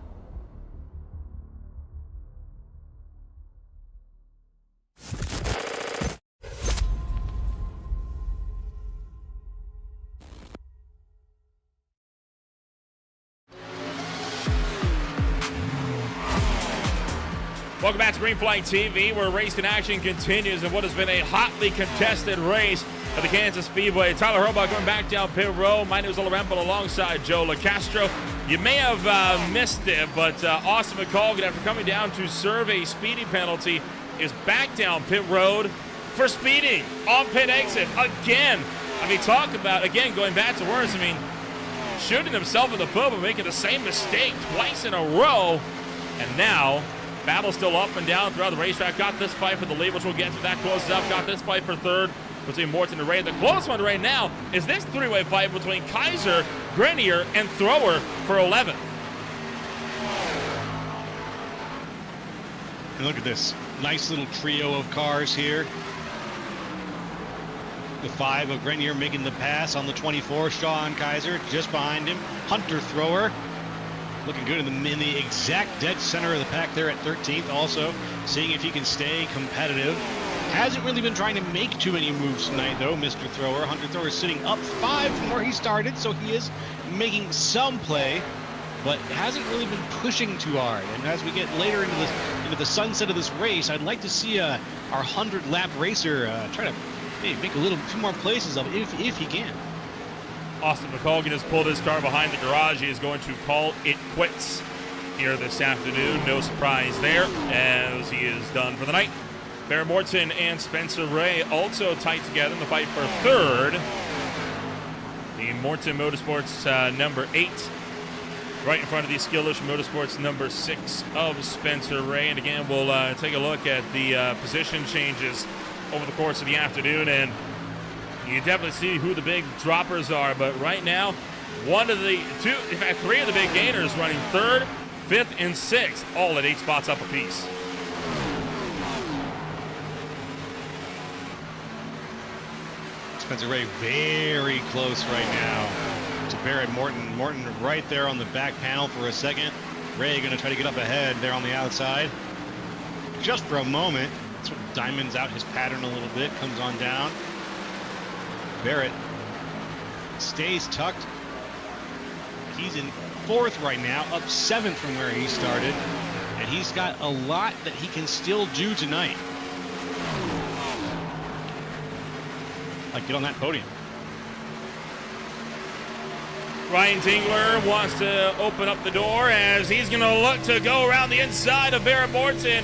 Welcome back to Green Flag TV, where racing action continues in what has been a hotly contested race at the Kansas Speedway. Tyler Hurlbach going back down pit row. My name is Lorenzo alongside Joe LaCastro. You may have missed it, but Austin McColgan, after coming down to serve a speeding penalty, is back down pit road for speeding on pit exit again. I mean, talk about, again, going back to worse. I mean, shooting himself in the foot but making the same mistake twice in a row. And now, battle still up and down throughout the racetrack. Got this fight for the lead, which we'll get to. That closes up. Got this fight for third between Morton and Ray. The close one right now is this three-way fight between Kaiser, Grenier, and Thrower for 11th. And look at this nice little trio of cars here. The 5 of Grenier making the pass on the 24. Sean Kaiser just behind him. Hunter Thrower looking good in the exact dead center of the pack there at 13th. Also seeing if he can stay competitive. Hasn't really been trying to make too many moves tonight, though, Mr. Thrower. Hunter Thrower sitting up 5 from where he started, so he is making some play, but hasn't really been pushing too hard. And as we get later into the sunset of this race, I'd like to see our 100-lap racer try to make a few more places of it if he can. Austin McColgan has pulled his car behind the garage. He is going to call it quits here this afternoon. No surprise there, as he is done for the night. Barrett Morton and Spencer Ray also tight together in the fight for third. The Morton Motorsports number 8, right in front of the Skillish Motorsports number 6 of Spencer Ray. And again, we'll take a look at the position changes over the course of the afternoon, and you definitely see who the big droppers are. But right now, 3 of the big gainers running 3rd, 5th, and 6th, all at 8 spots up apiece. Spencer Ray very close right now to Barrett Morton. Morton right there on the back panel for a second. Ray going to try to get up ahead there on the outside. Just for a moment. Sort of diamonds out his pattern a little bit. Comes on down. Barrett stays tucked. He's in 4th right now, up 7th from where he started. And he's got a lot that he can still do tonight. Like, get on that podium. Ryan Dingler wants to open up the door as he's going to look to go around the inside of Barrett Morton.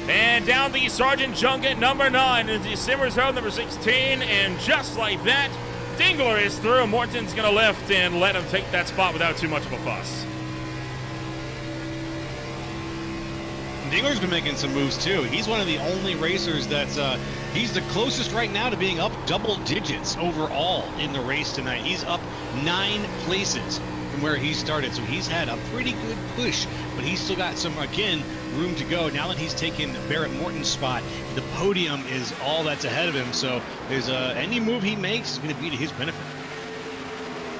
And down the Sergeant Junket number 9 into Simmers Road number 16. And just like that, Dingler is through. Morton's going to lift and let him take that spot without too much of a fuss. Dingler's been making some moves too. He's one of the only racers that's he's the closest right now to being up double digits overall in the race tonight. He's up 9 places from where he started, so he's had a pretty good push, but he's still got some, again, room to go. Now that he's taken Barrett Morton's spot, the podium is all that's ahead of him, so there's any move he makes is going to be to his benefit.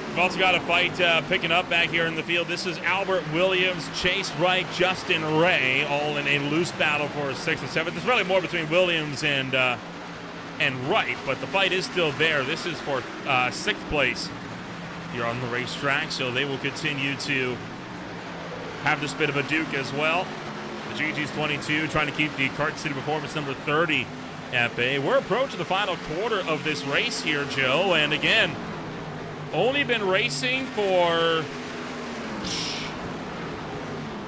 We've also got a fight picking up back here in the field. This is Albert Williams, Chase Wright, Justin Ray, all in a loose battle for 6th and 7th. There's really more between Williams and Wright, but the fight is still there. This is for 6th place here on the racetrack, so they will continue to have this bit of a duke as well. The GG's 22 trying to keep the Kart City Performance number 30 at bay. We're approaching the final quarter of this race here, Joe, and again, only been racing for,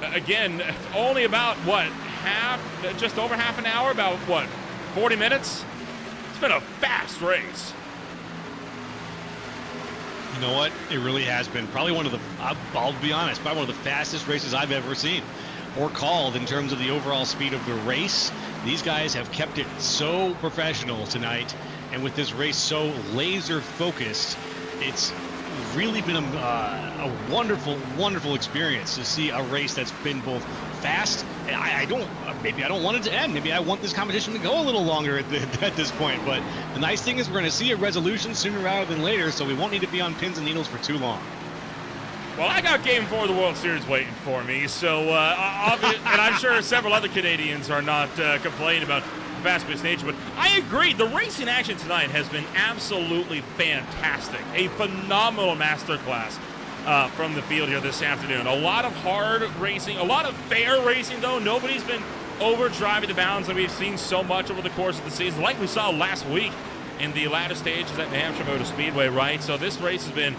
again, only about, just over half an hour, about, 40 minutes? It's been a fast race. You know what? It really has been. Probably one of the, I'll be honest, probably one of the fastest races I've ever seen or called in terms of the overall speed of the race. These guys have kept it so professional tonight, and with this race so laser focused, it's really been a wonderful, wonderful experience to see a race that's been both fast, and maybe I don't want it to end. Maybe I want this competition to go a little longer at this point, but the nice thing is we're going to see a resolution sooner rather than later, so we won't need to be on pins and needles for too long. Well, I got Game 4 of the World Series waiting for me, so and I'm sure several other Canadians are not complaining about fast-paced nature, but I agree. The racing action tonight has been absolutely fantastic. A phenomenal masterclass from the field here this afternoon. A lot of hard racing, a lot of fair racing, though. Nobody's been over-driving the bounds that we've seen so much over the course of the season, like we saw last week in the latter stages at New Hampshire Motor Speedway, right? So this race has been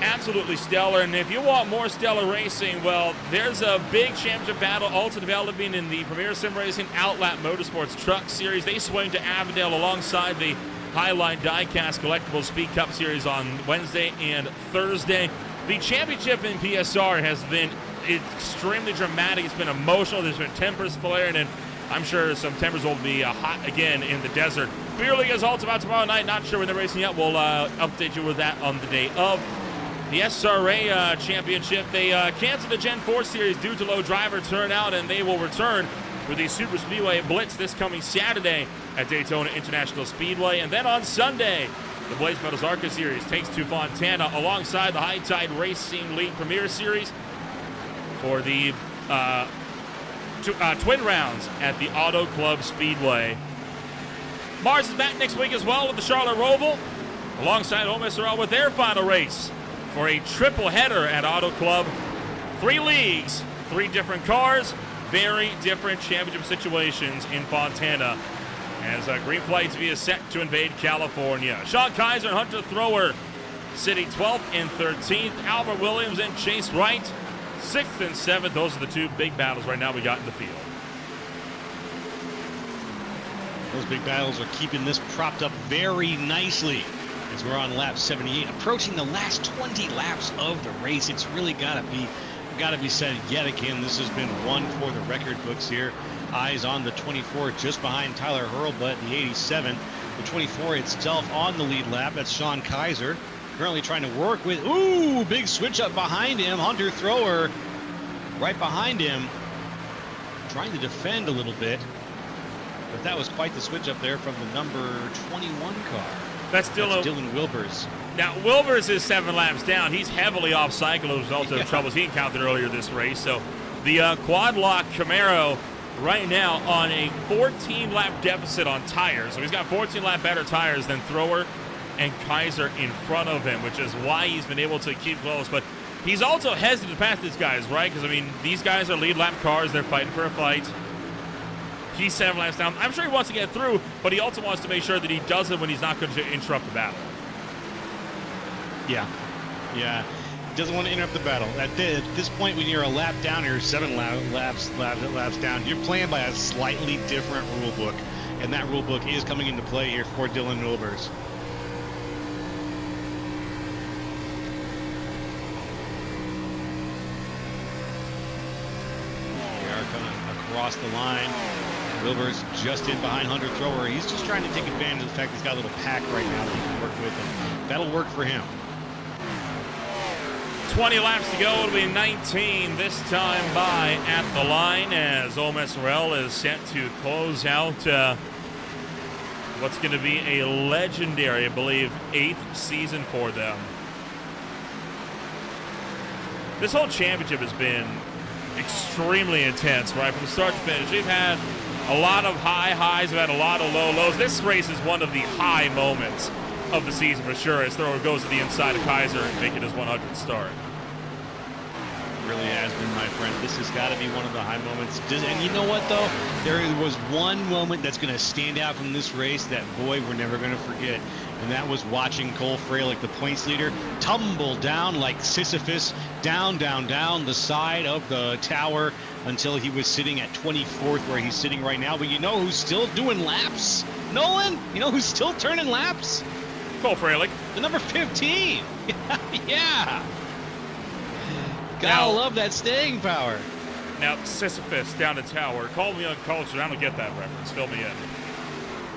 absolutely stellar. And if you want more stellar racing, well, there's a big championship battle also developing in the Premier Sim Racing Outlap Motorsports Truck Series. They swing to Avondale alongside the Highline Diecast Collectible Speed Cup Series on Wednesday and Thursday. The championship in PSR has been extremely dramatic. It's been emotional. There's been tempers flaring, and I'm sure some tempers will be hot again in the desert. Beer League is also about tomorrow night. Not sure when they're racing yet. We'll update you with that on the day of. The SRA Championship, they canceled the Gen 4 Series due to low driver turnout, and they will return with the Super Speedway Blitz this coming Saturday at Daytona International Speedway. And then on Sunday, the Blaze Metals ARCA Series takes to Fontana alongside the High Tide Racing League Premier Series for the twin rounds at the Auto Club Speedway. Mars is back next week as well with the Charlotte Roval, alongside OMSRL with their final race for a triple header at Auto Club. 3 leagues, 3 different cars, very different championship situations in Fontana as Green Flag TV is set to invade California. Sean Kaiser and Hunter Thrower sitting 12th and 13th. Albert Williams and Chase Wright 6th and 7th. Those are the 2 big battles right now we got in the field. Those big battles are keeping this propped up very nicely as we're on lap 78, approaching the last 20 laps of the race. It's really got to be said yet again. This has been one for the record books here. Eyes on the 24, just behind Tyler Hurlbut, the 87. The 24 itself on the lead lap. That's Sean Kaiser, currently trying to work with. Ooh, big switch up behind him. Hunter Thrower right behind him, trying to defend a little bit. But that was quite the switch up there from the number 21 car. That's Dylan Wilbers. Now, Wilbers is 7 laps down. He's heavily off cycle as a result of the troubles he encountered earlier this race. So the quad lock Camaro right now on a 14-lap deficit on tires. So he's got 14-lap better tires than Thrower and Kaiser in front of him, which is why he's been able to keep close. But he's also hesitant to pass these guys, right? Because, I mean, these guys are lead lap cars. They're fighting for a fight. He's 7 laps down. I'm sure he wants to get through, but he also wants to make sure that he does it when he's not going to interrupt the battle. Yeah. Doesn't want to interrupt the battle. At this point, when you're a lap down or 7 laps down, you're playing by a slightly different rule book, and that rule book is coming into play here for Dylan Wilbers. We are coming across the line. Wilbers just in behind Hunter Thrower. He's just trying to take advantage of the fact he's got a little pack right now that he can work with, and that'll work for him. 20 laps to go. It'll be 19 this time by at the line as OMSRL is set to close out what's going to be a legendary, I believe, 8th season for them. This whole championship has been extremely intense, right? From start to finish. We've had a lot of high highs, we've had a lot of low lows. This race is one of the high moments of the season for sure, as Thrower goes to the inside of Kaiser and making his 100th start. Really has been, my friend. This has got to be one of the high moments. And you know what, though? There was one moment that's going to stand out from this race that, boy, we're never going to forget. And that was watching Cole Fralick, the points leader, tumble down like Sisyphus, down the side of the tower until he was sitting at 24th, where he's sitting right now. But you know who's still doing laps? Nolan? You know who's still turning laps? Cole Fralick. The number 15. Yeah. Gotta love that staying power. Now, Sisyphus down the tower. Call me uncultured. I don't get that reference. Fill me in.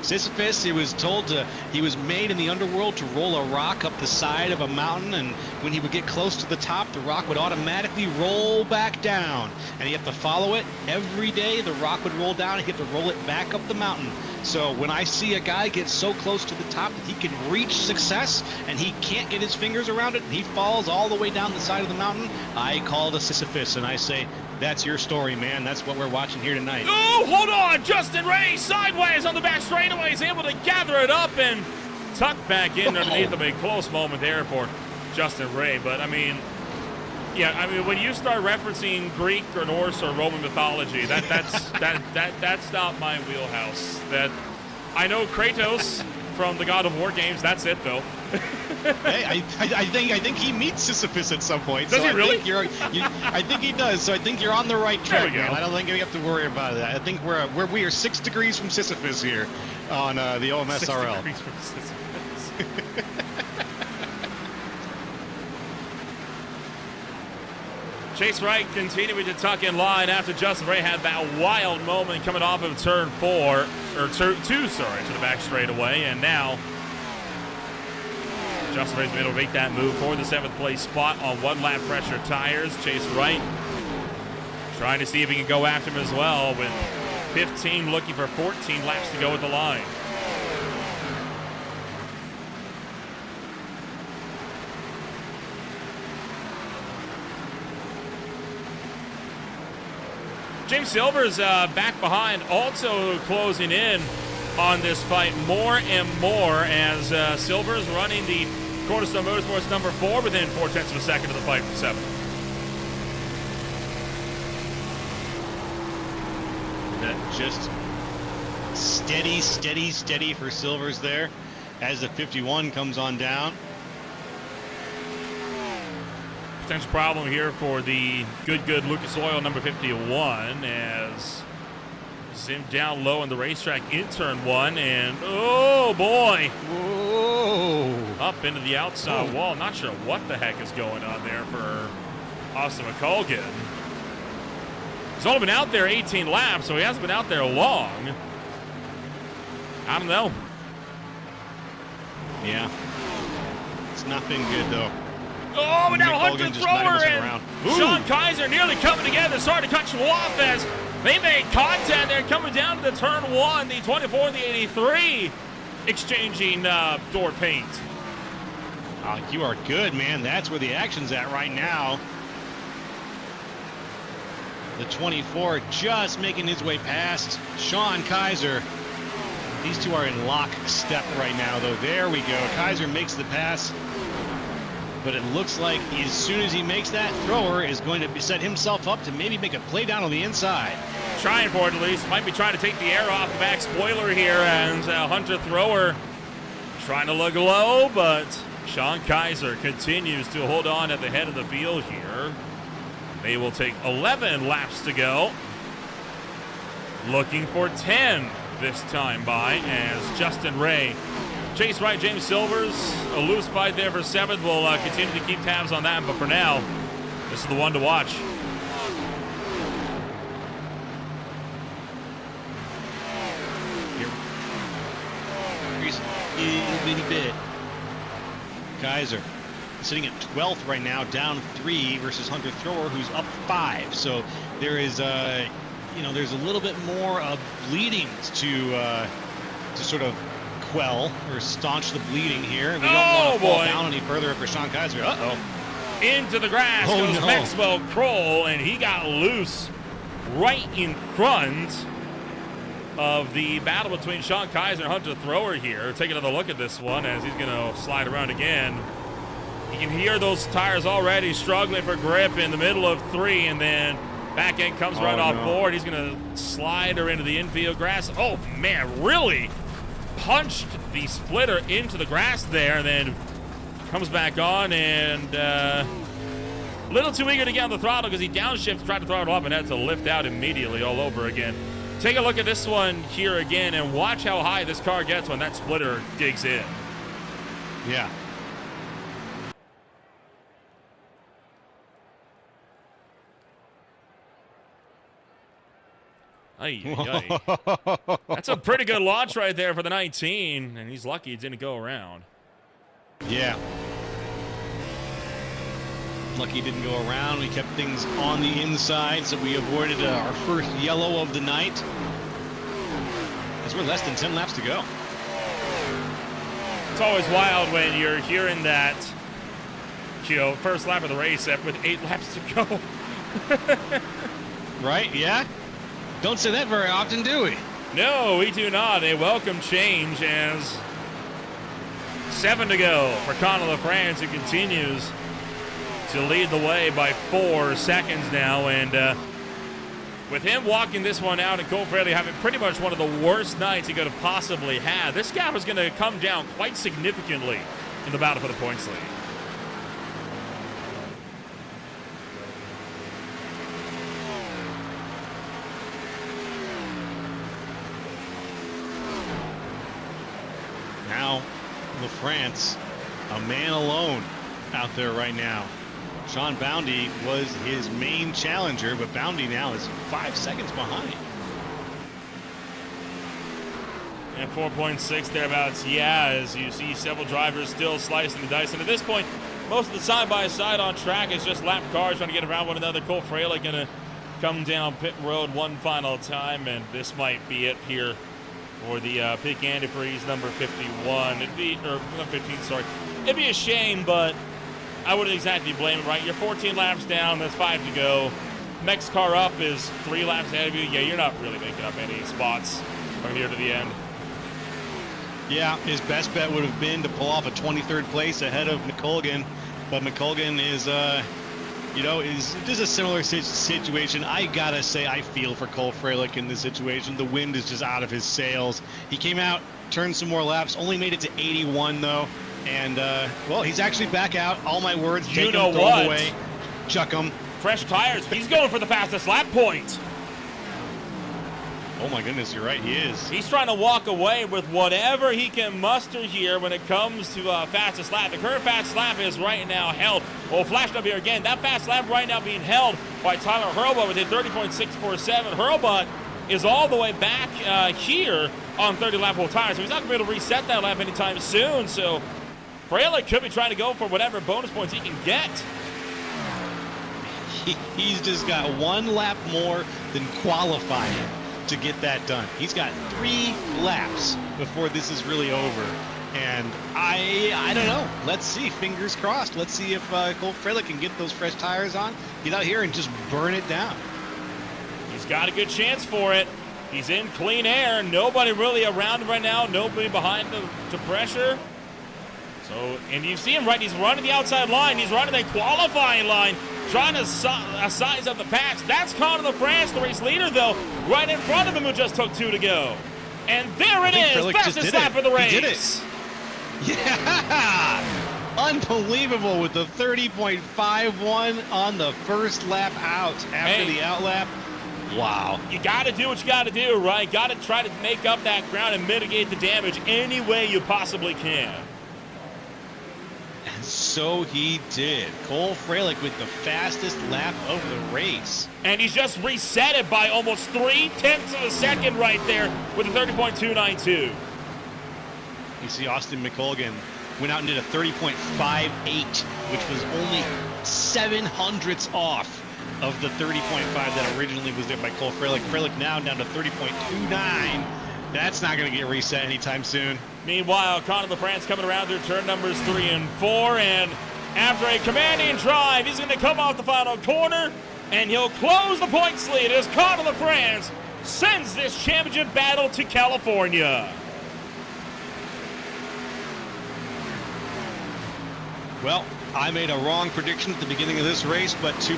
Sisyphus, he was made in the underworld to roll a rock up the side of a mountain, and when he would get close to the top, the rock would automatically roll back down. And you have to follow it every day. The rock would roll down, and you have to roll it back up the mountain. So when I see a guy get so close to the top that he can reach success and he can't get his fingers around it and he falls all the way down the side of the mountain, I call it a Sisyphus, and I say, that's your story, man. That's what we're watching here tonight. Oh, hold on. Justin Ray sideways on the back straightaway. He's able to gather it up and tuck back in underneath him. A close moment there for Justin Ray. But, I mean, when you start referencing Greek or Norse or Roman mythology, that's not my wheelhouse. That I know Kratos from the God of War games. That's it, though. Hey, I think he meets Sisyphus at some point. Does he really? I think he does. So I think you're on the right track, There we go. man. I don't think we have to worry about that. I think we are 6 degrees from Sisyphus here on the OMSRL. 6 degrees from Sisyphus. Chase Wright continuing to tuck in line after Justin Ray had that wild moment coming off of turn 4, or turn 2, sorry, to the back straightaway, and now Justin Ray's been able to make that move for the 7th place spot on 1-lap pressure tires. Chase Wright trying to see if he can go after him as well, with 15 looking for 14 laps to go at the line. James Silver's back behind, also closing in on this fight more and more as Silver's running the Cornerstone Motorsports number 4 within 0.4 of a second of the fight for 7th. That just steady for Silvers there as the 51 comes on down. Potential problem here for the good Lucas Oil number 51 as zoomed down low on the racetrack in turn 1, and oh boy, Whoa! up into the outside wall. Not sure what the heck is going on there for Austin McColgan. He's only been out there 18 laps, so he hasn't been out there long. I don't know. Yeah, it's not been good though. Oh, now Hunter just not able Thrower to turn and around. Sean Kaiser nearly coming together. It's hard to cut you off as they made contact there coming down to the turn 1, the 24 and the 83, exchanging door paint. You are good, man. That's where the action's at right now. The 24 just making his way past Sean Kaiser. These two are in lockstep right now, though. There we go. Kaiser makes the pass. But it looks like as soon as he makes that, Thrower is going to set himself up to maybe make a play down on the inside. Trying for it at least. Might be trying to take the air off the back spoiler here, and Hunter Thrower trying to look low, but Sean Kaiser continues to hold on at the head of the field here. They will take 11 laps to go. Looking for 10 this time by as Justin Ray, Chase Wright, James Silvers, a loose fight there for 7th. We'll continue to keep tabs on that, but for now, this is the one to watch. Here's a little bitty bit. Kaiser sitting at 12th right now, down 3 versus Hunter Thrower, who's up 5. So there is, there's a little bit more of bleeding to sort of quell or staunch the bleeding here. We don't want to fall down any further for Sean Kaiser. Into the grass goes Maxwell Kroll, and he got loose right in front of the battle between Sean Kaiser and Hunter Thrower here. Take another look at this one as he's going to slide around again. You can hear those tires already struggling for grip in the middle of 3, and then back end comes right off board. He's going to slide her into the infield grass. Oh, man, really punched the splitter into the grass there, and then comes back on, and a little too eager to get on the throttle because he downshifted, tried to throttle up, and had to lift out immediately all over again. Take a look at this one here again, and watch how high this car gets when that splitter digs in. Yeah. That's a pretty good launch right there for the 19, and he's lucky it didn't go around. Yeah. Lucky it didn't go around. We kept things on the inside, so we avoided our first yellow of the night. As we're less than 10 laps to go. It's always wild when you're hearing that, first lap of the race with 8 laps to go. Right, yeah? Don't say that very often, do we? No, we do not. A welcome change as 7 to go for Conor LaFrance, who continues to lead the way by 4 seconds now. And With him walking this one out and Cole Fraley having pretty much one of the worst nights he could have possibly had, this gap is going to come down quite significantly in the battle for the points lead. Now, LaFrance, a man alone out there right now. Sean Boundy was his main challenger, but Boundy now is 5 seconds behind. And 4.6 thereabouts, yeah, as you see several drivers still slicing the dice. And at this point, most of the side-by-side on track is just lap cars trying to get around one another. Cole Fraley going to come down pit road one final time, and this might be it here for the Pick Antifreeze number 51. It'd be, or not 15, sorry. It'd be a shame, but I wouldn't exactly blame him, right? You're 14 laps down, that's 5 to go. Next car up is 3 laps ahead of you. Yeah, you're not really making up any spots from here to the end. Yeah, his best bet would have been to pull off a 23rd place ahead of McColgan, but McColgan is, is just a similar situation. I gotta say, I feel for Cole Fralick in this situation. The wind is just out of his sails. He came out, turned some more laps, only made it to 81 though. And, well, he's actually back out. All my words, You take know him, throw what? him away, chuck him. Fresh tires. He's going for the fastest lap point. Oh my goodness, you're right, he is. He's trying to walk away with whatever he can muster here when it comes to fastest lap. The current fastest lap is right now held. Well, flashed up here again. That fast lap right now being held by Tyler Hurlbut with a 30.647. Hurlbut is all the way back here on 30 lap whole tires, so he's not going to be able to reset that lap anytime soon. So Fraley could be trying to go for whatever bonus points he can get. He's just got 1 lap more than qualifying to get that done. He's got 3 laps before this is really over. And I don't know. Let's see. Fingers crossed. Let's see if Cole Fraley can get those fresh tires on, get out here and just burn it down. He's got a good chance for it. He's in clean air. Nobody really around him right now. Nobody behind the pressure. So, and you see him, right? He's running the outside line. He's running the qualifying line, trying to size up the patch. That's Conor LaFrance, the race leader, though, right in front of him, who just took 2 to go. And there it is, fastest lap of the race. He did it. Yeah! Unbelievable with the 30.51 on the first lap out after the out lap. Wow. You got to do what you got to do, right? Got to try to make up that ground and mitigate the damage any way you possibly can. And so he did. Cole Fralick with the fastest lap of the race. And he's just reset it by almost 0.3 of a second right there with a 30.292. You see Austin McColgan went out and did a 30.58, which was only 700ths off of the 30.5 that originally was there by Cole Fralick. Fralick now down to 30.29. That's not going to get reset anytime soon. Meanwhile, Conor LaFrance coming around through turn numbers 3 and 4, and after a commanding drive, he's going to come off the final corner, and he'll close the points lead as Conor LaFrance sends this championship battle to California. Well, I made a wrong prediction at the beginning of this race, but to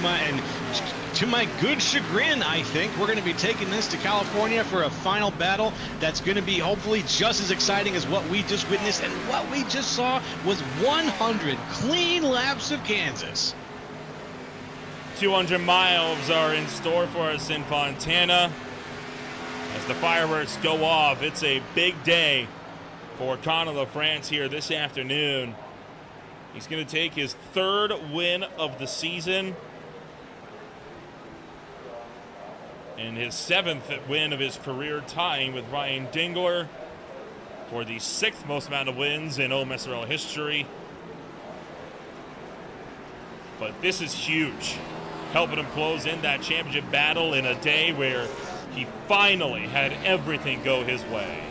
my good chagrin, I think we're going to be taking this to California for a final battle that's going to be hopefully just as exciting as what we just witnessed. And what we just saw was 100 clean laps of Kansas. 200 miles are in store for us in Fontana as the fireworks go off. It's a big day for Conor LaFrance here this afternoon. He's going to take his 3rd win of the season and his 7th win of his career, tying with Ryan Dingler for the 6th most amount of wins in OMSRL history. But this is huge, helping him close in that championship battle in a day where he finally had everything go his way.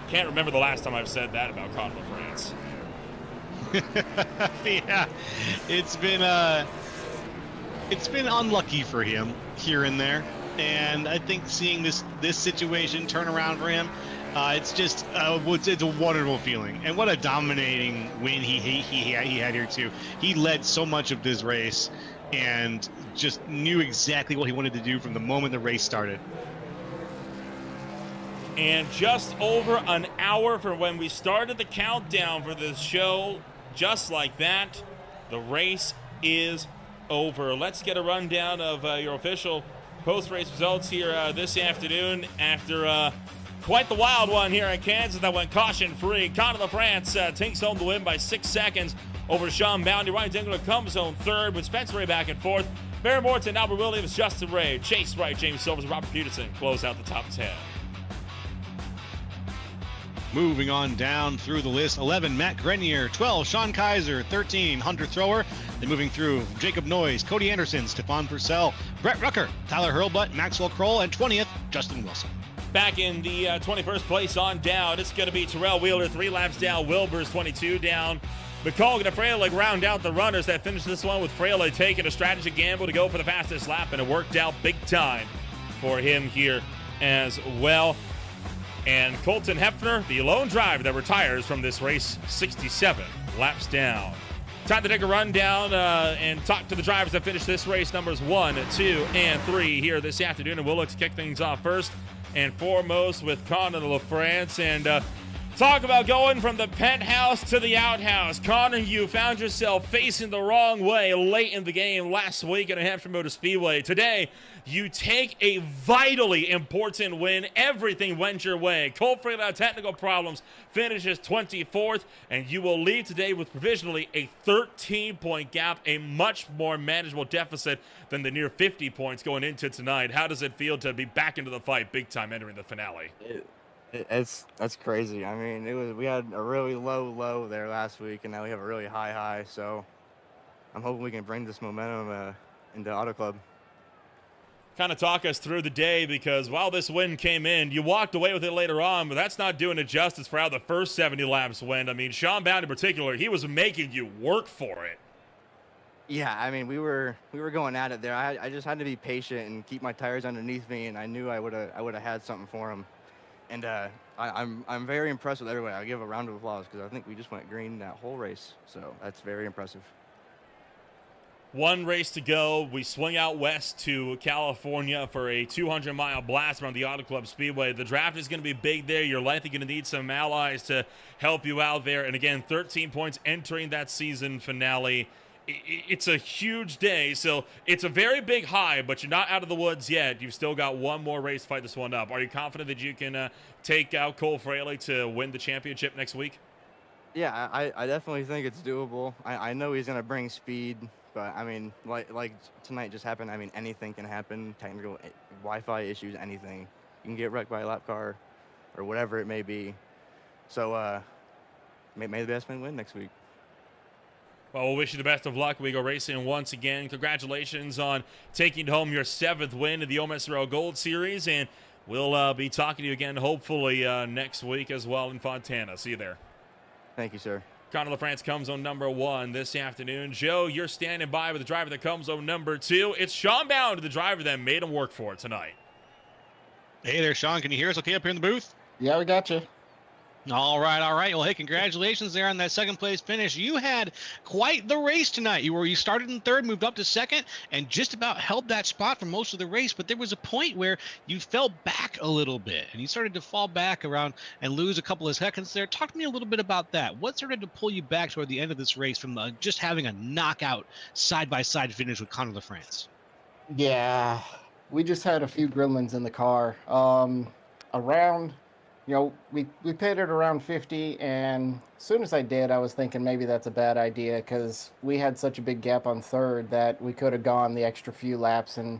Can't remember the last time I've said that about Conor LaFrance. Yeah, it's been unlucky for him here and there, and I think seeing this situation turn around for him, it's just it's a wonderful feeling. And what a dominating win he had here too. He led so much of this race. and just knew exactly what he wanted to do from the moment the race started. And just over an hour from when we started the countdown for this show, just like that, the race is over. Let's get a rundown of your official post-race results here this afternoon after quite the wild one here in Kansas that went caution-free. Conor LaFrance takes home the win by 6 seconds over Sean Bounty. Ryan Dingler comes home third with Spencer Ray back and fourth. Barry Morton, Albert Williams, Justin Ray, Chase Wright, James Silvers, and Robert Peterson close out the top 10. Moving on down through the list, 11, Matt Grenier, 12, Sean Kaiser, 13, Hunter Thrower. Then moving through, Jacob Noyes, Cody Anderson, Stefan Purcell, Brett Rucker, Tyler Hurlbutt, Maxwell Kroll, and 20th, Justin Wilson. Back in the 21st place on down, it's going to be Terrell Wheeler, 3 laps down, Wilbur's 22 down. McColgan and Fraley round out the runners that finished this one with Fraley taking a strategic gamble to go for the fastest lap, and it worked out big time for him here as well. And Colton Hefner, the lone driver that retires from this race, 67 laps down. Time to take a run down and talk to the drivers that finished this race, numbers 1, 2, and 3 here this afternoon. And we'll look to kick things off first and foremost with Conor LaFrance. And talk about going from the penthouse to the outhouse. Conor, you found yourself facing the wrong way late in the game last week at New Hampshire Motor Speedway. Today, you take a vitally important win. Everything went your way. Cole Fraley had technical problems, finishes 24th, and you will leave today with provisionally a 13-point gap, a much more manageable deficit than the near 50 points going into tonight. How does it feel to be back into the fight big time entering the finale? That's crazy. I mean, we had a really low there last week, and now we have a really high. So I'm hoping we can bring this momentum into Auto Club. Kind of talk us through the day, because while this win came in, you walked away with it later on, but that's not doing it justice for how the first 70 laps went. I mean, Sean Bound in particular, he was making you work for it. Yeah, I mean, we were going at it there. I just had to be patient and keep my tires underneath me, and I knew I would have had something for him. And I'm very impressed with everybody. I'll give a round of applause because I think we just went green that whole race. So that's very impressive. One race to go. We swing out west to California for a 200-mile blast around the Auto Club Speedway. The draft is going to be big there. You're likely going to need some allies to help you out there. And again, 13 points entering that season finale. It's a huge day, so it's a very big high, but you're not out of the woods yet. You've still got one more race to fight this one up. Are you confident that you can take out Cole Fraley to win the championship next week? Yeah, I definitely think it's doable. I know he's going to bring speed, but, I mean, like tonight just happened. I mean, anything can happen. Technical Wi-Fi issues, anything. You can get wrecked by a lap car or whatever it may be. So may the best man win next week. Well, we'll wish you the best of luck. We go racing once again. Congratulations on taking home your 7th win in the OMSRL Gold Series, and we'll be talking to you again hopefully next week as well in Fontana. See you there. Thank you, sir. Conor LaFrance comes on number 1 this afternoon. Joe, you're standing by with the driver that comes on number 2. It's Sean Bound, the driver that made him work for it tonight. Hey there, Sean. Can you hear us okay up here in the booth? Yeah, we got you. All right. Well, hey, congratulations there on that second place finish. You had quite the race tonight. You started in third, moved up to second, and just about held that spot for most of the race. But there was a point where you fell back a little bit, and you started to fall back around and lose a couple of seconds there. Talk to me a little bit about that. What started to pull you back toward the end of this race from just having a knockout side-by-side finish with Conor LaFrance? Yeah, we just had a few gremlins in the car. We pitted around 50, and as soon as I did, I was thinking maybe that's a bad idea because we had such a big gap on third that we could have gone the extra few laps. And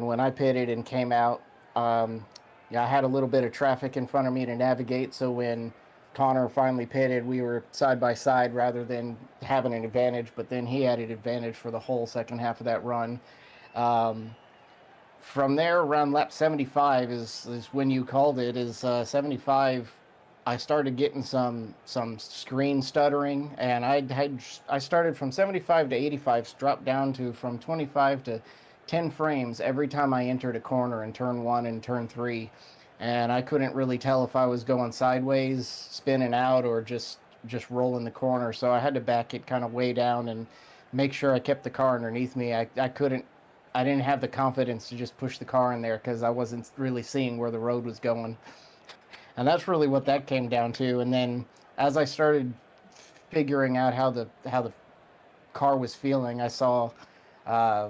when I pitted and came out, I had a little bit of traffic in front of me to navigate. So when Conor finally pitted, we were side by side rather than having an advantage. But then he had an advantage for the whole second half of that run. From there, around lap 75 is when you called it. 75. I started getting some screen stuttering, and I started from 75 to 85, dropped down to from 25 to 10 frames every time I entered a corner in turn 1 and turn 3, and I couldn't really tell if I was going sideways, spinning out, or just rolling the corner. So I had to back it kind of way down and make sure I kept the car underneath me. I didn't have the confidence to just push the car in there because I wasn't really seeing where the road was going. And that's really what that came down to. And then as I started figuring out how the car was feeling, uh,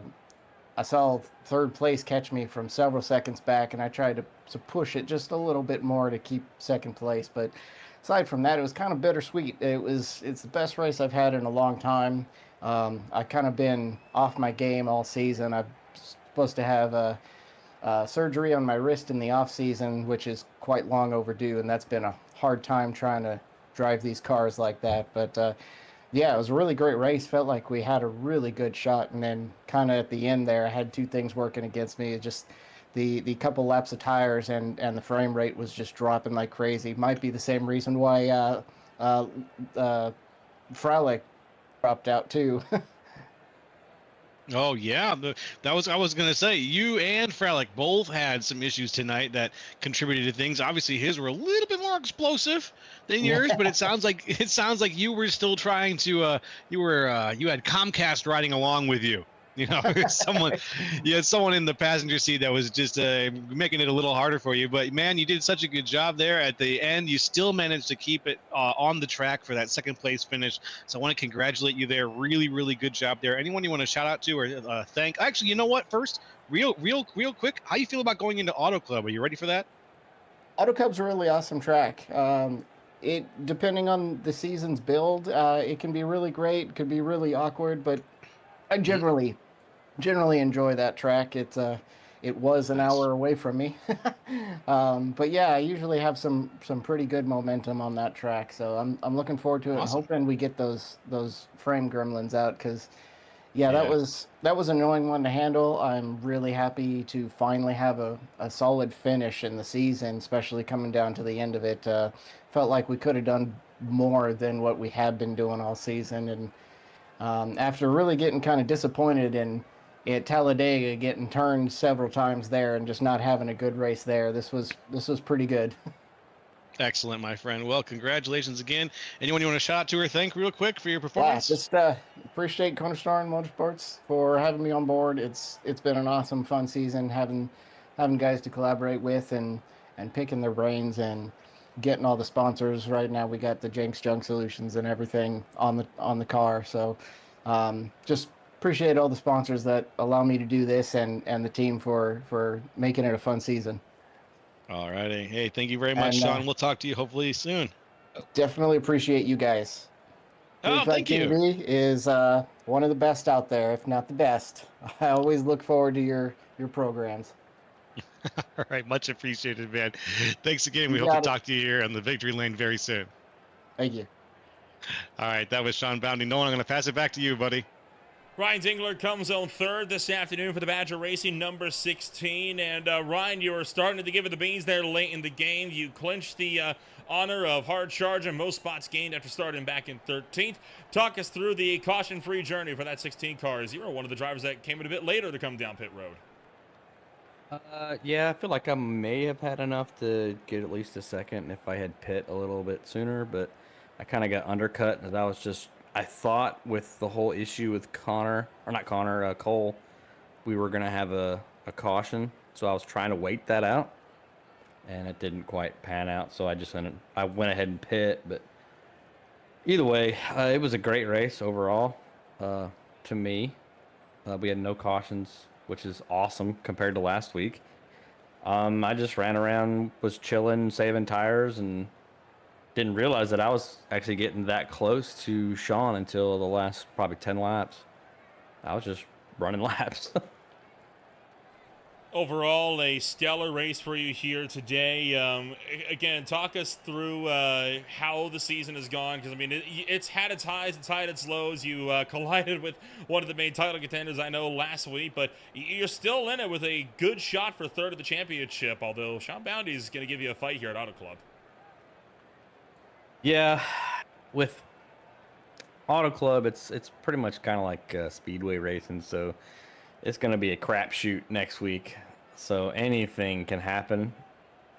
I saw third place catch me from several seconds back, and I tried to push it just a little bit more to keep second place. But aside from that, it was kind of bittersweet. It's the best race I've had in a long time. I kind of been off my game all season. I'm supposed to have surgery on my wrist in the off season, which is quite long overdue, and that's been a hard time trying to drive these cars like that. But yeah, it was a really great race. Felt like we had a really good shot, and then kind of at the end there, I had two things working against me. It just the couple laps of tires and the frame rate was just dropping like crazy. Might be the same reason why Frelick dropped out too. Oh yeah, I was gonna say you and Frelick both had some issues tonight that contributed to things. Obviously, his were a little bit more explosive than yours, but it sounds like you were still trying to you had Comcast riding along with you. You know, you had someone in the passenger seat that was just making it a little harder for you. But man, you did such a good job there at the end. You still managed to keep it on the track for that second place finish. So I want to congratulate you there. Really, really good job there. Anyone you want to shout out to or thank? Actually, you know what? First, real quick, how you feel about going into Auto Club? Are you ready for that? Auto Club's a really awesome track. It depending on the season's build, it can be really great. It could be really awkward, but I generally enjoy that track. It was an hour away from me, but yeah, I usually have some pretty good momentum on that track. So I'm looking forward to it. Awesome. And hoping we get those frame gremlins out because yeah, that was an annoying one to handle. I'm really happy to finally have a solid finish in the season, especially coming down to the end of it. Felt like we could have done more than what we had been doing all season, and after really getting kind of disappointed at Talladega, getting turned several times there and just not having a good race there, this was pretty good. Excellent, my friend. Well, congratulations again. Anyone you want to shout out to or thank real quick for your Yeah, performance? just appreciate Cornerstone Motorsports for having me on board. It's been an awesome, fun season having guys to collaborate with and picking their brains and getting all the sponsors. Right now, we got the Jenks Junk Solutions and everything on the car. So, just appreciate all the sponsors that allow me to do this and the team for making it a fun season. All righty. Hey, thank you very much, And Sean. We'll talk to you hopefully soon. definitely appreciate you guys. Oh, Green Flag thank you. TV is one of the best out there, if not the best. I always look forward to your programs. All right, much appreciated, man. Thanks again. We You hope to got it. talk to you here on the victory lane very soon. Thank you. All right, that was Sean Bounty. Nolan, I'm going to pass it back to you, buddy. Ryan Dingler comes on third this afternoon for the Badger Racing number 16. And Ryan, you were starting to give it the beans there late in the game. You clinched the honor of hard charge and most spots gained after starting back in 13th. Talk us through the caution-free journey for that 16 car, as you were one of the drivers that came in a bit later to come down pit road. Yeah, I feel like I may have had enough to get at least a second if I had pit a little bit sooner, but I kind of got undercut. And that was just, I thought with the whole issue with Cole, we were going to have a caution. So I was trying to wait that out, and it didn't quite pan out. So I went ahead and pit. But either way, it was a great race overall to me. We had no cautions, which is awesome compared to last week. I just ran around, was chilling, saving tires, and didn't realize that I was actually getting that close to Sean until the last probably 10 laps. I was just running laps. Overall, a stellar race for you here today. Again, talk us through how the season has gone, because I mean it's had its highs, it's had its lows. You collided with one of the main title contenders I know last week, but you're still in it with a good shot for third of the championship. Although Sean Bounty is going to give you a fight here at Auto Club. Yeah, with Auto Club, it's pretty much kind of like Speedway racing, so it's going to be a crapshoot next week. So anything can happen.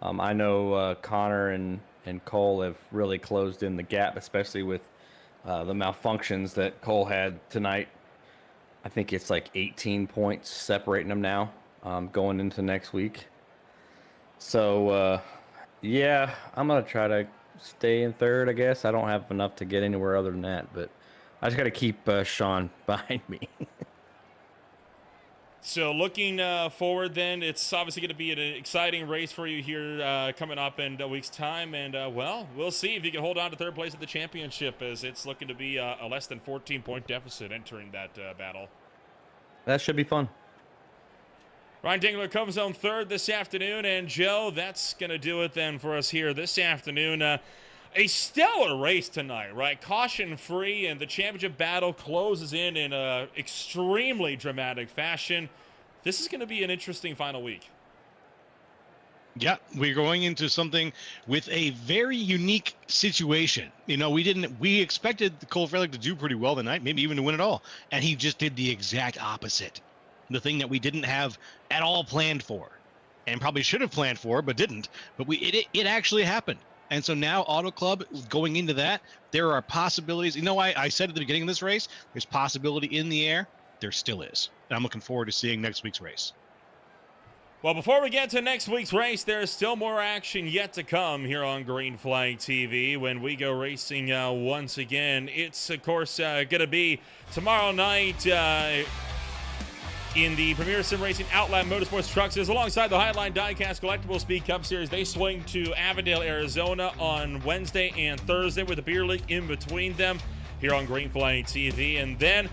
I know Connor and Cole have really closed in the gap, especially with the malfunctions that Cole had tonight I think it's like 18 points separating them now, going into next week. So, yeah, I'm going to try to stay in third, I guess. I don't have enough to get anywhere other than that, but I just got to keep Sean behind me. So looking forward then, it's obviously going to be an exciting race for you here coming up in a week's time. And, well, we'll see if you can hold on to third place at the championship, as it's looking to be a less than 14-point deficit entering that battle. That should be fun. Ryan Dingler comes on third this afternoon. And, Joe, that's going to do it then for us here this afternoon. A stellar race tonight, right? Caution-free, and the championship battle closes in a extremely dramatic fashion. This is going to be an interesting final week. Yeah, we're going into something with a very unique situation. You know, we expected Cole Frelick to do pretty well tonight, maybe even to win it all, and he just did the exact opposite. The thing that we didn't have at all planned for, and probably should have planned for, but didn't. But it actually happened. And so now Auto Club, going into that, there are possibilities. You know, I said at the beginning of this race, there's possibility in the air. There still is. And I'm looking forward to seeing next week's race. Well, before we get to next week's race, there's still more action yet to come here on Green Flag TV when we go racing once again. It's, of course, going to be tomorrow night in the Premier Sim Racing Outland Motorsports Truck Series alongside the Highline Diecast Collectible Speed Cup Series. They swing to Avondale, Arizona on Wednesday and Thursday with a beer league in between them here on Green Flag TV. And then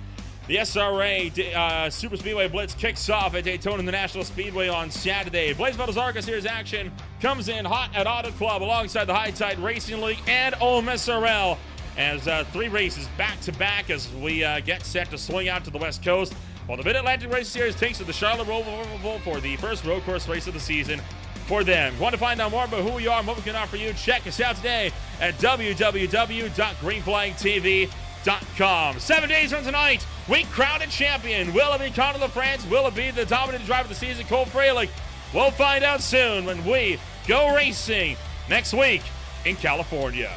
the SRA Super Speedway Blitz kicks off at Daytona International Speedway on Saturday. Blaze Battles ARCA Series action comes in hot at Auto Club alongside the High Tide Racing League and OMSRL as 3 races back-to-back as we get set to swing out to the West Coast. While the Mid-Atlantic Race Series takes to the Charlotte Roval for the first road course race of the season for them. If you want to find out more about who we are and what we can offer you, check us out today at www.greenflagtv.com. 7 days from tonight, we crown a champion. Will it be Conor LaFrance? Will it be the dominant driver of the season, Cole Frelick? We'll find out soon when we go racing next week in California.